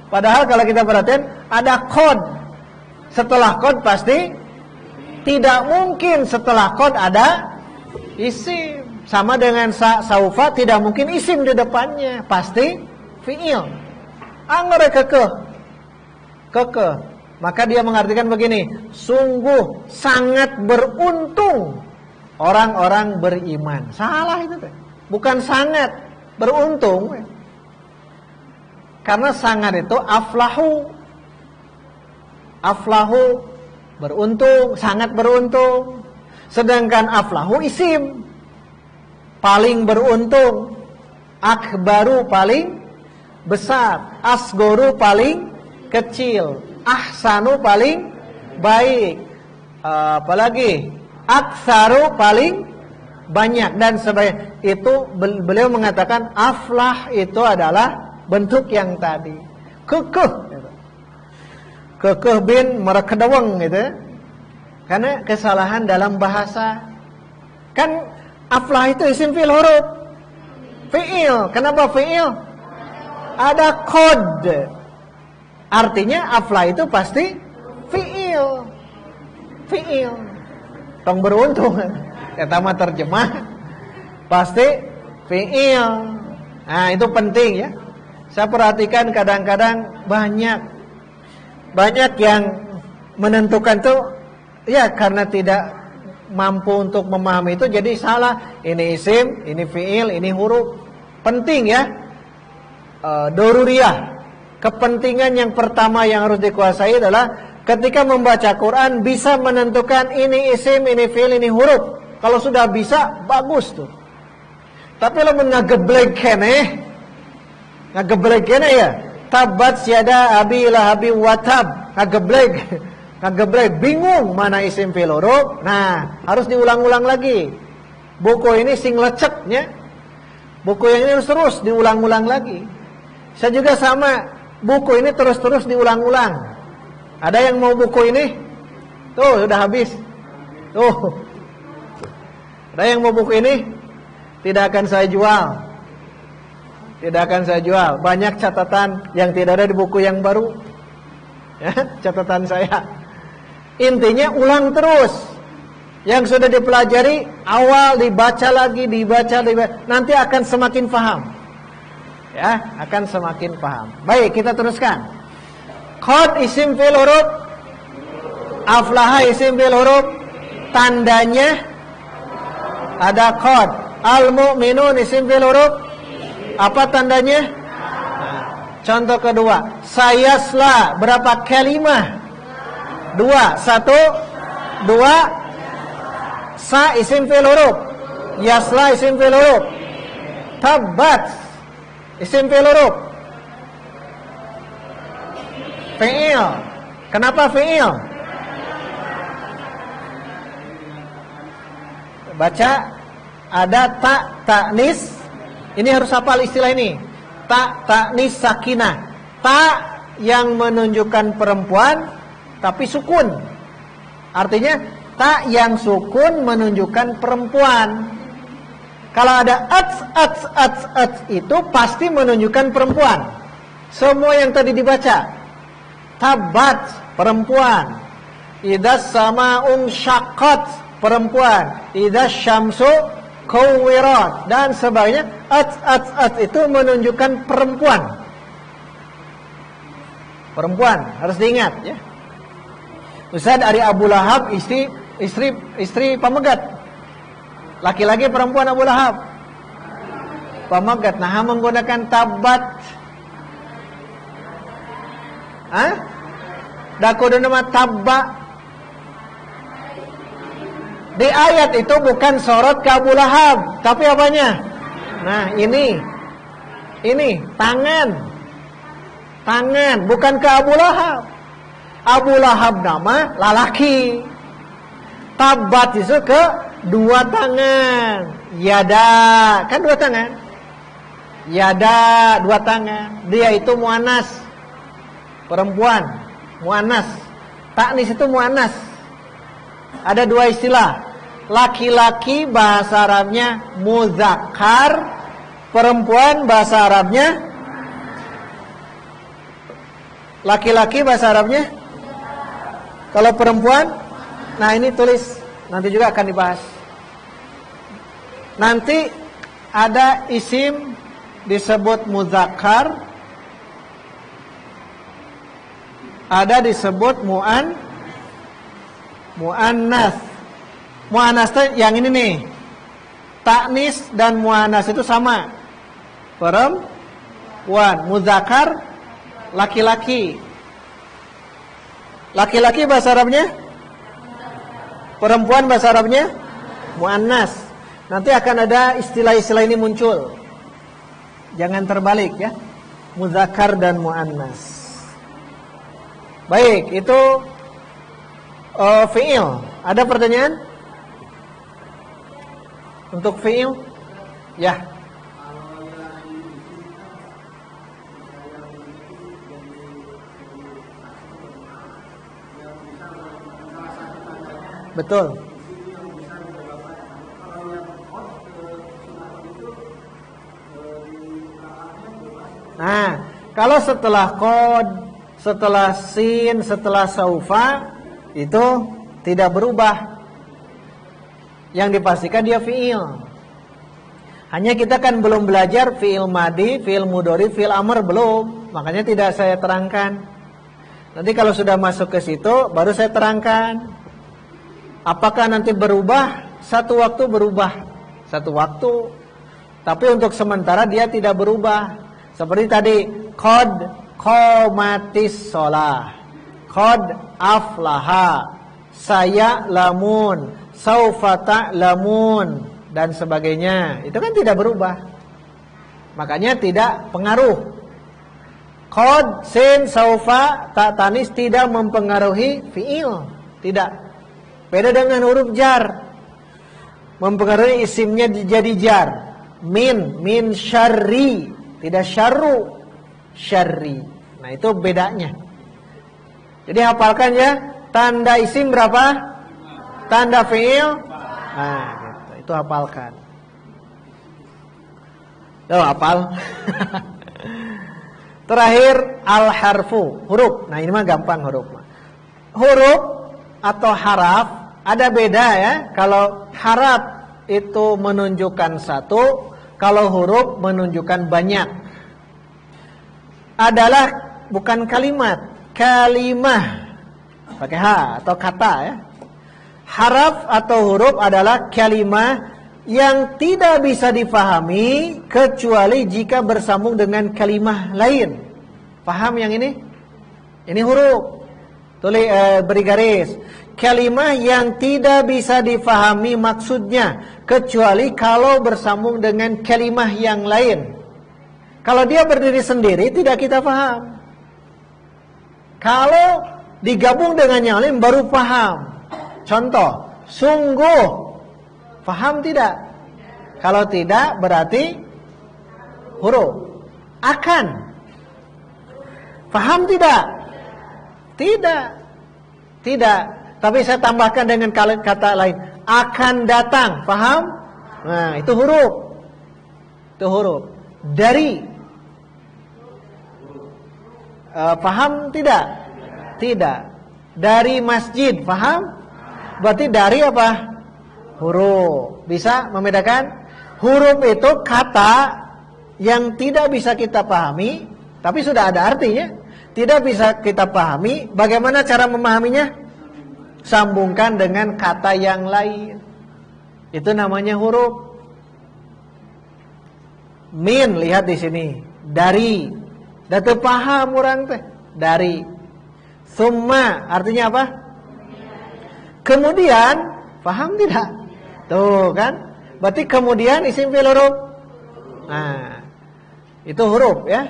Padahal kalau kita perhatian ada kod. Setelah kod pasti tidak mungkin setelah kod ada isim. Sama dengan saufa tidak mungkin isim di depannya, pasti fi'il. Anggar kekeh. Kekeh. Maka dia mengartikan begini, sungguh sangat beruntung orang-orang beriman. Salah itu teh. Bukan sangat beruntung. Karena sangat itu aflahu. Aflahu beruntung, sangat beruntung. Sedangkan aflahu isim. Paling beruntung. Akbaru paling besar. Asgoru paling kecil. Ahsanu paling baik. Apalagi aksaru paling banyak dan sebagainya. Itu beliau mengatakan aflah itu adalah bentuk yang tadi. Kekeh. Kekeh bin merekedawang gitu. Karena kesalahan dalam bahasa. Kan aflah itu isim fi'il huruf. Fi'il. Kenapa fi'il? Ada kod. Artinya aflah itu pasti fi'il. Fi'il. Tong beruntung. Kata mah terjemah pasti fi'il. Nah, itu penting ya. Saya perhatikan kadang-kadang banyak yang menentukan tuh ya karena tidak mampu untuk memahami itu jadi salah. Ini isim, ini fi'il, ini huruf. Penting ya. Doruriyah. Kepentingan yang pertama yang harus dikuasai adalah ketika membaca Quran bisa menentukan ini isim, ini fi'il, ini huruf. Kalau sudah bisa, bagus tuh. Tapi lo ngageblek kene ya. Tabat syada abi lahabi watab. Ngageblek. Bingung mana isim fi'il huruf. Nah, harus diulang-ulang lagi. Buku ini sing leceknya. Buku yang ini terus diulang-ulang lagi. Saya juga sama. Buku ini terus-terus diulang-ulang. Ada yang mau buku ini? Tuh, sudah habis. Tuh. Ada yang mau buku ini? Tidak akan saya jual. Tidak akan saya jual. Banyak catatan yang tidak ada di buku yang baru. Ya, catatan saya. Intinya ulang terus. Yang sudah dipelajari awal dibaca lagi, dibaca. Nanti akan semakin paham. Ya, akan semakin paham. Baik, kita teruskan. Qad isim fi'il huruf. Aflaha isim fi'il huruf. Tandanya ada qad. Al-mu'minun isim fi'il huruf. Apa tandanya? Nah, contoh kedua. Sayasla berapa kalimah? 2. 1, 2. Sa isim fi'il huruf. Yasla isim fi'il huruf. Tabat Isim fi'il huruf. Fi'il. Kenapa fi'il? Baca, ada tak ta'nis. Ini harus hafal istilah ini. Tak ta'nis sakinah. Tak yang menunjukkan perempuan tapi sukun. Artinya tak yang sukun menunjukkan perempuan. Kalau ada ats itu pasti menunjukkan perempuan. Semua yang tadi dibaca. Tabat, perempuan. Idzas sama'un syaqqat, perempuan. Idzas syamsu kuwirat, dan sebagainya. Ats itu menunjukkan perempuan. Perempuan, harus diingat ya. Ustaz, dari Abu Lahab istri pamegat. Laki-laki perempuan Abu Lahab. Pamegat. Nah, menggunakan tabat. Dakudu nama tabba. Di ayat itu bukan sorot ke Abu Lahab, tapi apanya? Nah, ini tangan, bukan ke Abu Lahab. Abu Lahab nama lalaki. Tabat itu ke dua tangan. Yada, kan dua tangan. Yada, dua tangan. Dia itu muannas, perempuan, muannas. Taknis itu muannas. Ada dua istilah. Laki-laki bahasa Arabnya muzakkar, perempuan bahasa Arabnya laki-laki bahasa Arabnya. Kalau perempuan, nah ini tulis, nanti juga akan dibahas. Nanti ada isim disebut muzakkar, ada disebut muannas. Muannas itu yang ini nih. Taknis dan muannas itu sama. Perempuan, muzakkar laki-laki. Laki-laki bahasa Arabnya, perempuan bahasa Arabnya muannas. Nanti akan ada istilah-istilah ini muncul. Jangan terbalik ya. Muzakkar dan muannas. Baik, itu fi'il. Ada pertanyaan? Untuk fi'il? Ya. Betul. Nah, kalau setelah qad, setelah sin, setelah saufa, itu tidak berubah. Yang dipastikan dia fi'il. Hanya kita kan belum belajar fi'il madi, fi'il mudhari, fi'il amr belum. Makanya tidak saya terangkan. Nanti kalau sudah masuk ke situ, baru saya terangkan. Apakah nanti berubah? Satu waktu berubah. Satu waktu. Tapi untuk sementara dia tidak berubah. Seperti tadi, qad qamatis shalah, qad aflaha, saya lamun, saufa ta'lamun, dan sebagainya. Itu kan tidak berubah. Makanya tidak pengaruh. Qad, sin, saufa, ta tanis tidak mempengaruhi fi'il. Tidak. Beda dengan huruf jar. Mempengaruhi isimnya jadi jar. Min syarri, tidak syarru, syarri. Nah, itu bedanya. Jadi hafalkan ya. Tanda isim berapa? Tanda fi'il. Nah, gitu. Itu hafalkan. Tuh, hafal. Terakhir al-harfu, huruf. Nah, ini mah gampang huruf. Huruf atau haraf ada beda ya. Kalau haraf itu menunjukkan satu, kalau huruf menunjukkan banyak. Adalah bukan kalimat, kalimah. Pakai H atau kata ya. Haraf atau huruf adalah kalimah yang tidak bisa difahami kecuali jika bersambung dengan kalimah lain. Paham yang ini? Ini huruf. Tulis beri garis. Kalimah yang tidak bisa difahami maksudnya kecuali kalau bersambung dengan kalimah yang lain. Kalau dia berdiri sendiri tidak kita paham. Kalau digabung dengan yang lain baru paham. Contoh, sungguh. Paham tidak? Kalau tidak berarti huruf. Akan. Paham tidak? Tidak. Tidak. Tapi saya tambahkan dengan kata lain. Akan datang. Paham? Nah, itu huruf. Itu huruf. Dari. Paham tidak? Tidak. Dari masjid. Paham? Berarti dari apa? Huruf. Bisa membedakan? Huruf itu kata yang tidak bisa kita pahami, tapi sudah ada artinya. Tidak bisa kita pahami. Bagaimana cara memahaminya? Sambungkan dengan kata yang lain. Itu namanya huruf. Min, lihat di sini. Dari. Datu paham orang teh. Dari. Summa, artinya apa? Kemudian, paham tidak? Tuh kan? Berarti kemudian isim fi'il huruf. Nah, itu huruf ya.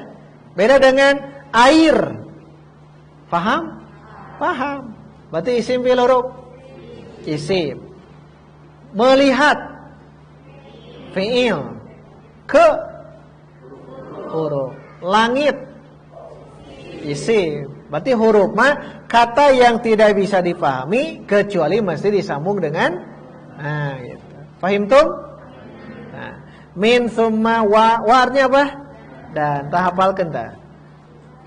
Beda dengan air. Paham? Paham. Berarti isim fi'il huruf. Isim. Melihat. Fi'il. Ke. Huruf. Langit. Isim. Berarti huruf mah kata yang tidak bisa dipahami kecuali mesti disambung dengan gitu. Fahim tuh? Nah, min summa wa artinya apa? Dan tahapal kenta.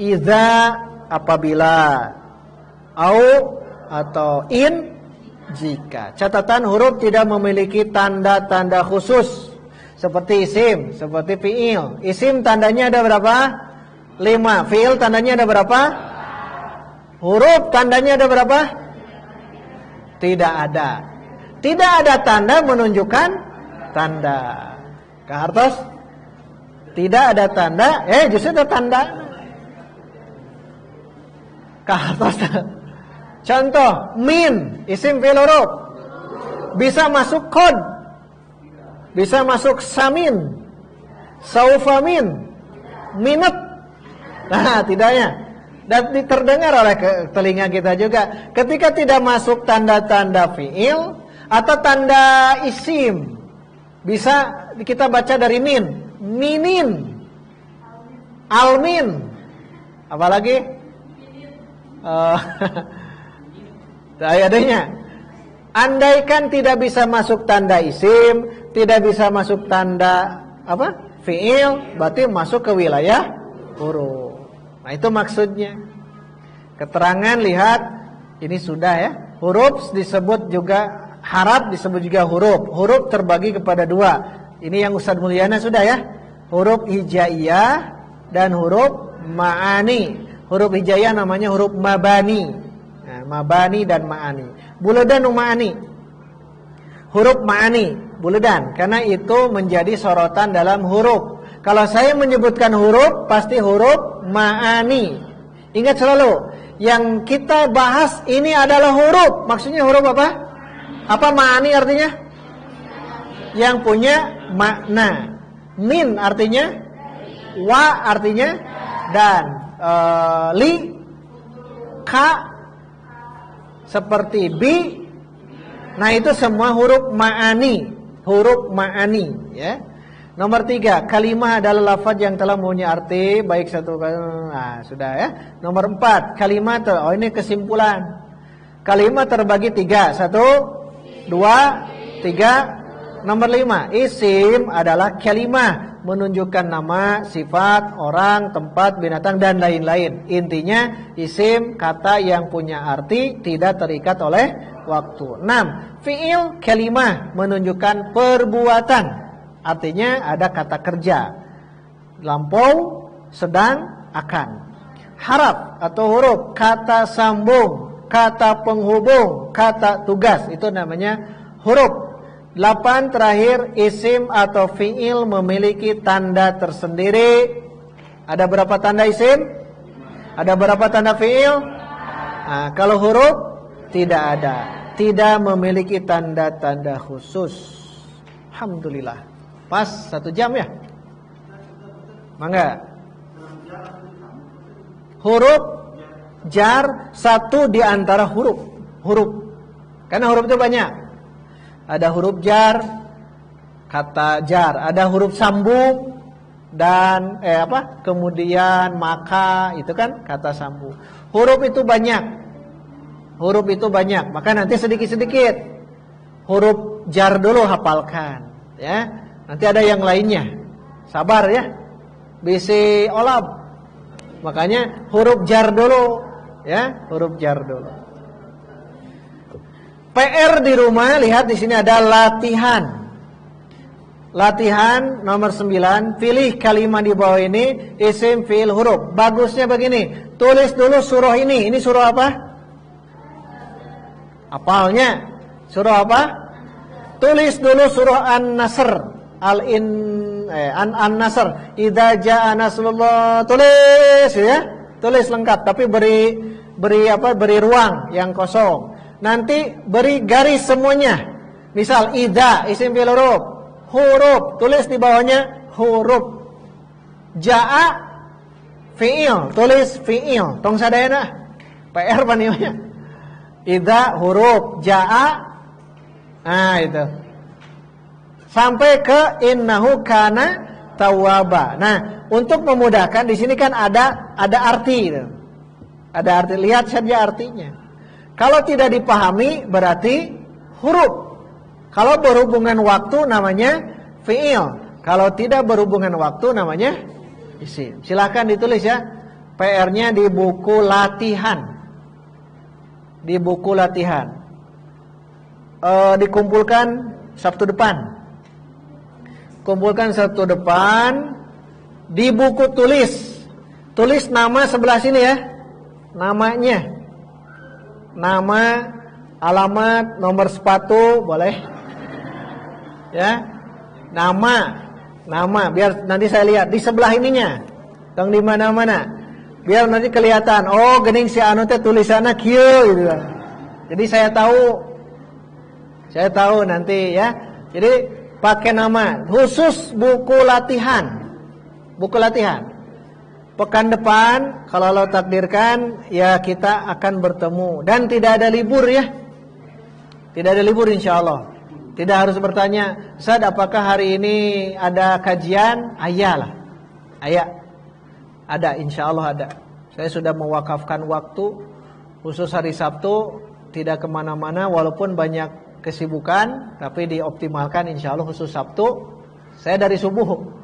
Iza apabila, au atau in jika. Catatan huruf tidak memiliki tanda-tanda khusus seperti isim, seperti fi'il. Isim tandanya ada berapa? 5. Fi'il tandanya ada berapa? Huruf tandanya ada berapa? Tidak ada. Tidak ada tanda menunjukkan tanda. Kartos? Tidak ada tanda. Justru ada tanda. Kartos. Contoh, min, isim fi'il huruf. Bisa masuk kod. Bisa masuk samin. Saufamin. Minut. Nah, tidaknya. Dan terdengar oleh telinga kita juga. Ketika tidak masuk tanda-tanda fi'il atau tanda isim, bisa kita baca dari min, minin, almin, apalagi adanya. Andaikan tidak bisa masuk tanda isim, tidak bisa masuk tanda apa? Fi'il, berarti masuk ke wilayah huruf. Nah, itu maksudnya. Keterangan lihat, ini sudah ya. Huruf disebut juga haraf, disebut juga huruf. Huruf terbagi kepada 2. Ini yang Ustaz Mulyana sudah ya. Huruf hijaiyah dan huruf ma'ani. Huruf hijaiyah namanya huruf mabani. Nah, mabani dan ma'ani. Buledan ma'ani. Huruf ma'ani, buledan, karena itu menjadi sorotan dalam huruf. Kalau saya menyebutkan huruf, pasti huruf ma'ani. Ingat selalu, yang kita bahas ini adalah huruf. Maksudnya huruf apa? Apa ma'ani artinya? Yang punya makna. Min artinya, wa artinya, dan li, ka, seperti bi. Nah, itu semua huruf ma'ani. Huruf ma'ani ya. Nomor 3, kalimah adalah lafaz yang telah mempunyai arti baik satu. Nah, sudah ya. Nomor 4, kalimah ini kesimpulan. Kalimah terbagi 3. 1, 2, 3. Nomor 5, isim adalah kalimah, menunjukkan nama, sifat, orang, tempat, binatang dan lain-lain. Intinya isim kata yang punya arti tidak terikat oleh waktu. 6, fi'il kalimah menunjukkan perbuatan. Artinya ada kata kerja, lampau, sedang, akan. Haraf atau huruf, kata sambung, kata penghubung, kata tugas, itu namanya huruf. 8 terakhir, isim atau fi'il memiliki tanda tersendiri. Ada berapa tanda isim? Ada berapa tanda fi'il? Nah, kalau huruf tidak ada, tidak memiliki tanda-tanda khusus. Alhamdulillah. Pas 1 jam ya? Mangga. Huruf jar satu di antara huruf. Karena huruf itu banyak. Ada huruf jar, kata jar, ada huruf sambung dan kemudian maka, itu kan kata sambung. Huruf itu banyak. Maka nanti sedikit-sedikit huruf jar dulu hafalkan, ya. Nanti ada yang lainnya. Sabar ya. Bisi olab. Makanya huruf jar dulu, ya, huruf jar dulu. PR di rumah, lihat di sini ada latihan. Latihan nomor 9, pilih kalimat di bawah ini isim fiil huruf. Bagusnya begini, tulis dulu surah ini. Ini surah apa? Apalnya surah apa? Tulis dulu surah An-Nasr. An-Nasr. Idza jaa nasrullah. Tulis ya. Tulis lengkap tapi beri ruang yang kosong. Nanti beri garis semuanya. Misal idza isim fiil huruf, tulis di bawahnya huruf. Jaa fiil, tulis fiil. Tong sadayana. PR paninya. Idza huruf, jaa, nah itu. Sampai ke innahu kana tawwaba. Nah, untuk memudahkan di sini kan ada arti itu. Ada arti, lihat saja artinya. Kalau tidak dipahami berarti huruf. Kalau berhubungan waktu namanya fiil. Kalau tidak berhubungan waktu namanya isim. Silakan ditulis ya. PR-nya di buku latihan. Di buku latihan. Dikumpulkan Sabtu depan. Kumpulkan Sabtu depan. Di buku tulis. Tulis nama sebelah sini ya. Namanya. Nama, alamat, nomor sepatu, boleh. Ya. Nama, biar nanti saya lihat di sebelah ininya. Tong di mana-mana. Biar nanti kelihatan, oh gening si anu teh tulisanna kieu gitu kan. Jadi saya tahu nanti ya. Jadi pakai nama khusus buku latihan. Buku latihan. Pekan depan kalau Allah takdirkan ya kita akan bertemu dan tidak ada libur ya. Tidak ada libur insyaallah. Tidak harus bertanya, "Ustaz, apakah hari ini ada kajian?" Ayalah. Ada, insyaallah ada. Saya sudah mewakafkan waktu khusus hari Sabtu tidak kemana-mana walaupun banyak kesibukan tapi dioptimalkan insyaallah khusus Sabtu. Saya dari subuh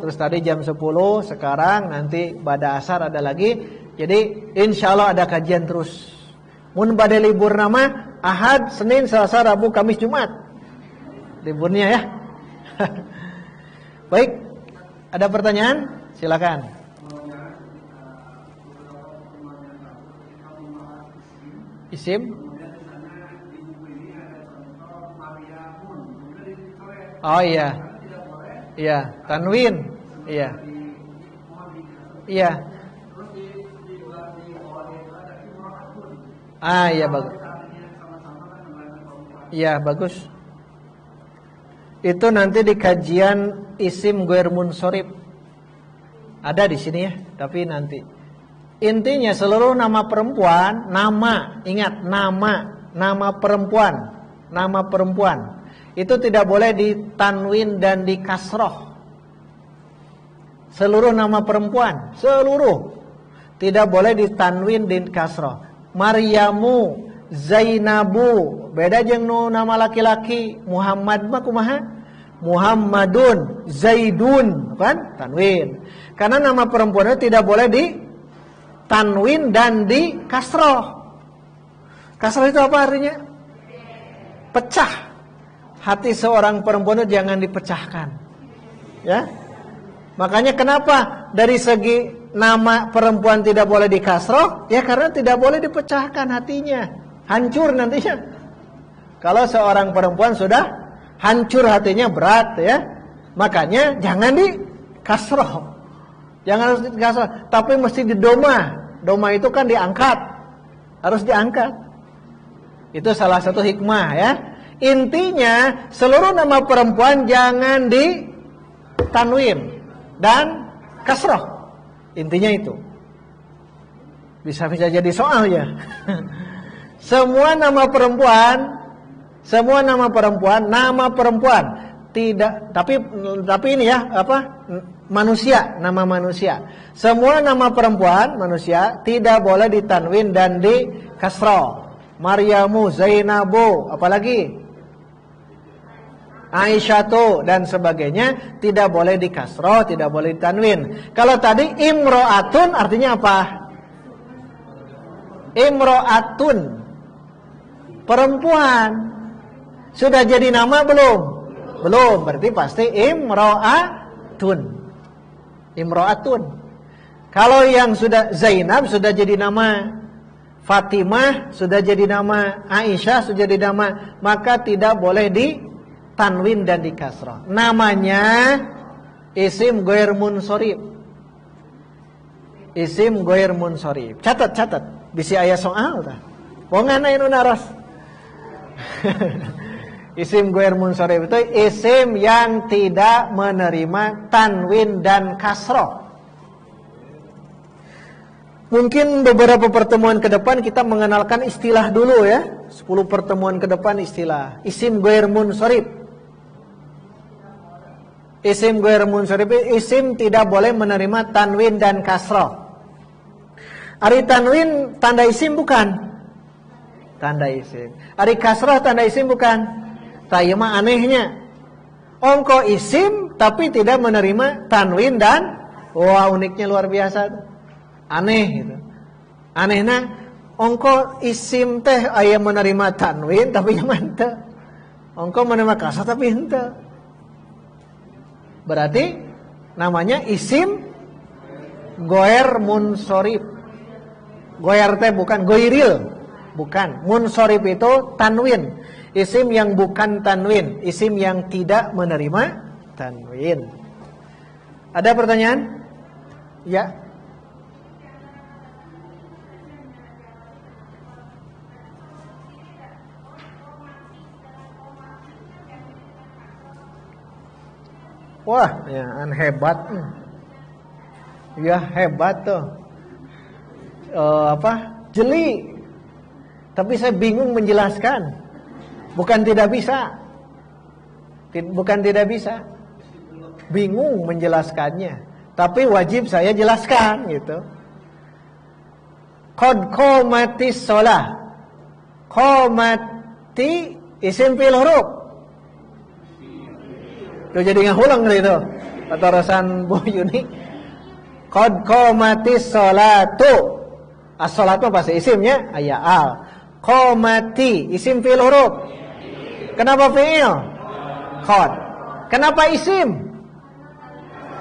terus tadi jam 10, sekarang nanti pada asar ada lagi. Jadi insyaallah ada kajian terus. Mun bade libur nama Ahad, Senin, Selasa, Rabu, Kamis, Jumat. Liburnya ya. Baik. Ada pertanyaan? Silakan. Isim. Oh iya. Iya, tanwin. Iya. Iya. Iya bagus. Iya bagus. Itu nanti di kajian isim ghair munsharif. Ada di sini ya, tapi nanti. Intinya seluruh nama perempuan, ingat nama perempuan. Itu tidak boleh ditanwin dan dikasroh. Seluruh nama perempuan, tidak boleh ditanwin dan kasroh. Maryamu, Zainabu, beda jeung nu nama laki-laki. Muhammad mah kumaha? Muhammadun, Zaidun, kan? Tanwin. Karena nama perempuan itu tidak boleh ditanwin dan dikasroh. Kasroh itu apa artinya? Pecah. Hati seorang perempuan itu jangan dipecahkan. Ya. Makanya kenapa dari segi nama perempuan tidak boleh dikasroh? Ya karena tidak boleh dipecahkan hatinya. Hancur nantinya. Kalau seorang perempuan sudah hancur hatinya berat ya. Makanya jangan dikasroh. Jangan harus dikasroh. Tapi mesti didoma. Doma itu kan diangkat. Harus diangkat. Itu salah satu hikmah ya. Intinya seluruh nama perempuan jangan ditanwin dan kasroh. Intinya itu. Bisa-bisa jadi soal ya. Semua nama perempuan tidak, tapi ini ya, manusia, nama manusia. Semua nama perempuan manusia tidak boleh ditanwin dan di kasroh. Maryamu, Zainabu, apalagi Aisyatu dan sebagainya tidak boleh di kasroh, tidak boleh ditanwin. Kalau tadi imro'atun artinya apa? Imro'atun, perempuan. Sudah jadi nama belum? Belum, berarti pasti imro'atun. Imro'atun. Kalau yang sudah Zainab sudah jadi nama, Fatimah sudah jadi nama, Aisyah sudah jadi nama, maka tidak boleh ditanwin dan dikasrah. Namanya isim ghair munsharif. Isim ghair munsharif. Catat. Bisi aya soal tah. Wongana anu naros. Isim ghair munsharif itu isim yang tidak menerima tanwin dan kasrah. Mungkin beberapa pertemuan ke depan kita mengenalkan istilah dulu ya. 10 pertemuan ke depan istilah isim ghair munsharif. Isim ghair munsharif isim tidak boleh menerima tanwin dan kasrah. Ari tanwin tanda isim bukan? Tanda isim. Ari kasrah tanda isim bukan? Taya mah anehnya. Ongko isim tapi tidak menerima tanwin dan wah uniknya luar biasa. Aneh gitu. Anehna ongko isim teh aya menerima tanwin tapi nyaman teu. Ongko menerima kasrah tapi henteu. Berarti namanya isim ghair munsharif. Ghair teh bukan ghairil, bukan. Munsharif itu tanwin. Isim yang bukan tanwin, isim yang tidak menerima tanwin. Ada pertanyaan? Ya. Wah, ya hebat. Ya hebat tuh. Jeli. Tapi saya bingung menjelaskan. Bukan tidak bisa. Bukan tidak bisa. Bingung menjelaskannya. Tapi wajib saya jelaskan gitu. Qad qamatis shalah. Qamati isim fi'il huruf. Tuh jadi ngahulang gitu. Atarasan Bu Yuni. Qad qamatis sholatu. As-sholatu pasti isimnya aya al. Qamati isim fi'il huruf. Kenapa fi'il? Qad. Kenapa isim?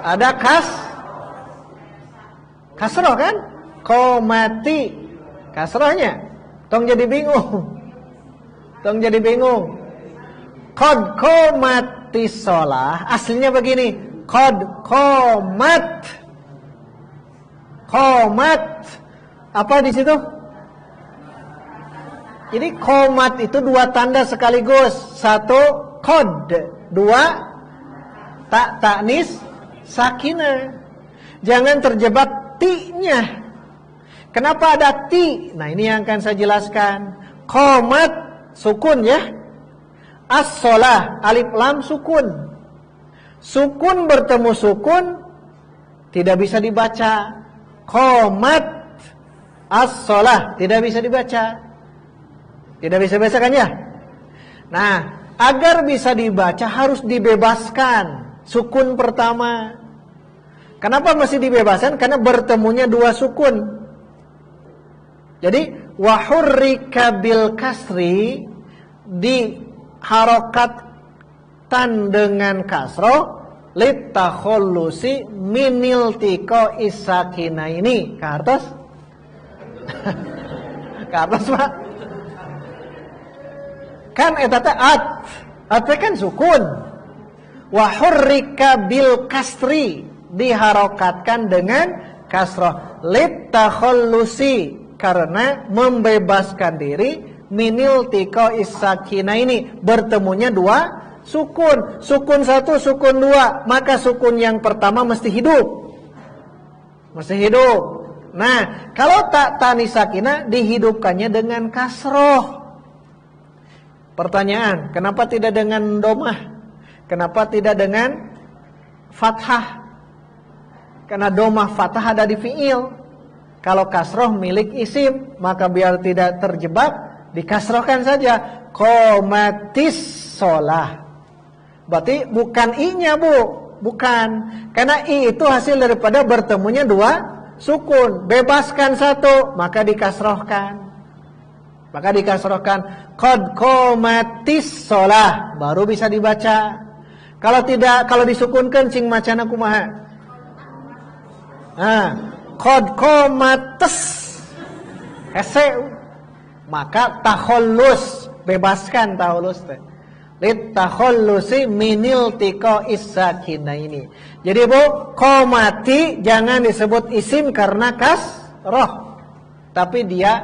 Ada kasroh kan? Qamati kasrohnya. Tong jadi bingung. Qad qamati shalah aslinya begini. Qad qamat. Apa di situ? Jadi qamat itu dua tanda sekaligus. Satu qad, dua ta'nis sakinah. Jangan terjebak ti-nya. Kenapa ada ti? Nah, ini yang akan saya jelaskan. Qamat sukun ya. As-shalah alif lam sukun. Sukun bertemu sukun tidak bisa dibaca. Qamat as-shalah tidak bisa dibaca. Tidak bisa dibaca kan ya? Nah, agar bisa dibaca harus dibebaskan sukun pertama. Kenapa masih dibebaskan? Karena bertemunya dua sukun. Jadi wa hurrika bil kasri diharokatkan dengan kasroh litakhollusi minil tiko isakina ini ke atas Pak kan etata at kan sukun wa hurrika bil kasri diharokatkan dengan kasroh litakhollusi karena membebaskan diri minil tiko isakina ini bertemunya dua sukun. Sukun satu, sukun dua. Maka sukun yang pertama mesti hidup. masih hidup. Nah, kalau tak tanis sakinah dihidupkannya dengan kasroh. Pertanyaan, kenapa tidak dengan domah? Kenapa tidak dengan fathah? Karena domah fathah ada di fiil. Kalau kasroh milik isim, maka biar tidak terjebak, dikasrohkan saja. Qomatis sholah. Berarti bukan i-nya, Bu. Bukan. Karena i itu hasil daripada bertemunya dua sukun. Bebaskan satu, maka dikasrohkan. Maka dikasrohkan. Qad qomatis sholah. Baru bisa dibaca. Kalau tidak, kalau disukunkan cing macana kumaha. Nah, qad qomates hese. Maka takhallus, bebaskan takhallus teh. Lit takhallusi minil tiko isakinaini. Jadi Bu, qomati jangan disebut isim karena kasroh, tapi dia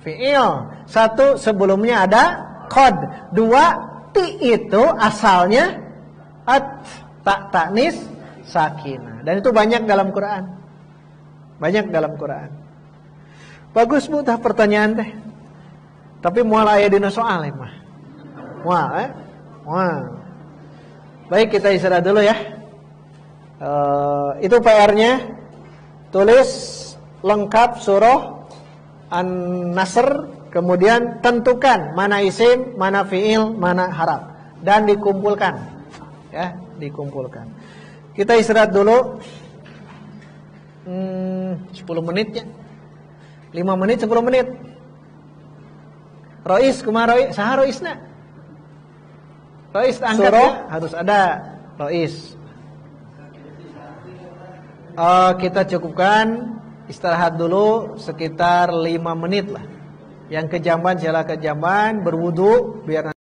fiil. Satu, sebelumnya ada qad. Dua, ti itu asalnya tak tanis sakinah. Dan itu banyak dalam Quran. Banyak dalam Quran. Bagus Bu, tah pertanyaan teh. Tapi moal aya dina soal mah. Moal Wah. Baik, kita istirahat dulu ya. Itu PR-nya. Tulis lengkap surah An-Nasr, kemudian tentukan mana isim, mana fiil, mana haraf, dan dikumpulkan. Ya, dikumpulkan. Kita istirahat dulu. 10 menit ya. 5 menit, 10 menit. Rois, kumaha Rois? Saha Roisna? Rois angkat ya, harus ada Rois. Kita cukupkan istirahat dulu sekitar 5 menit lah. Yang kejamban sila kejamban, berwudu biar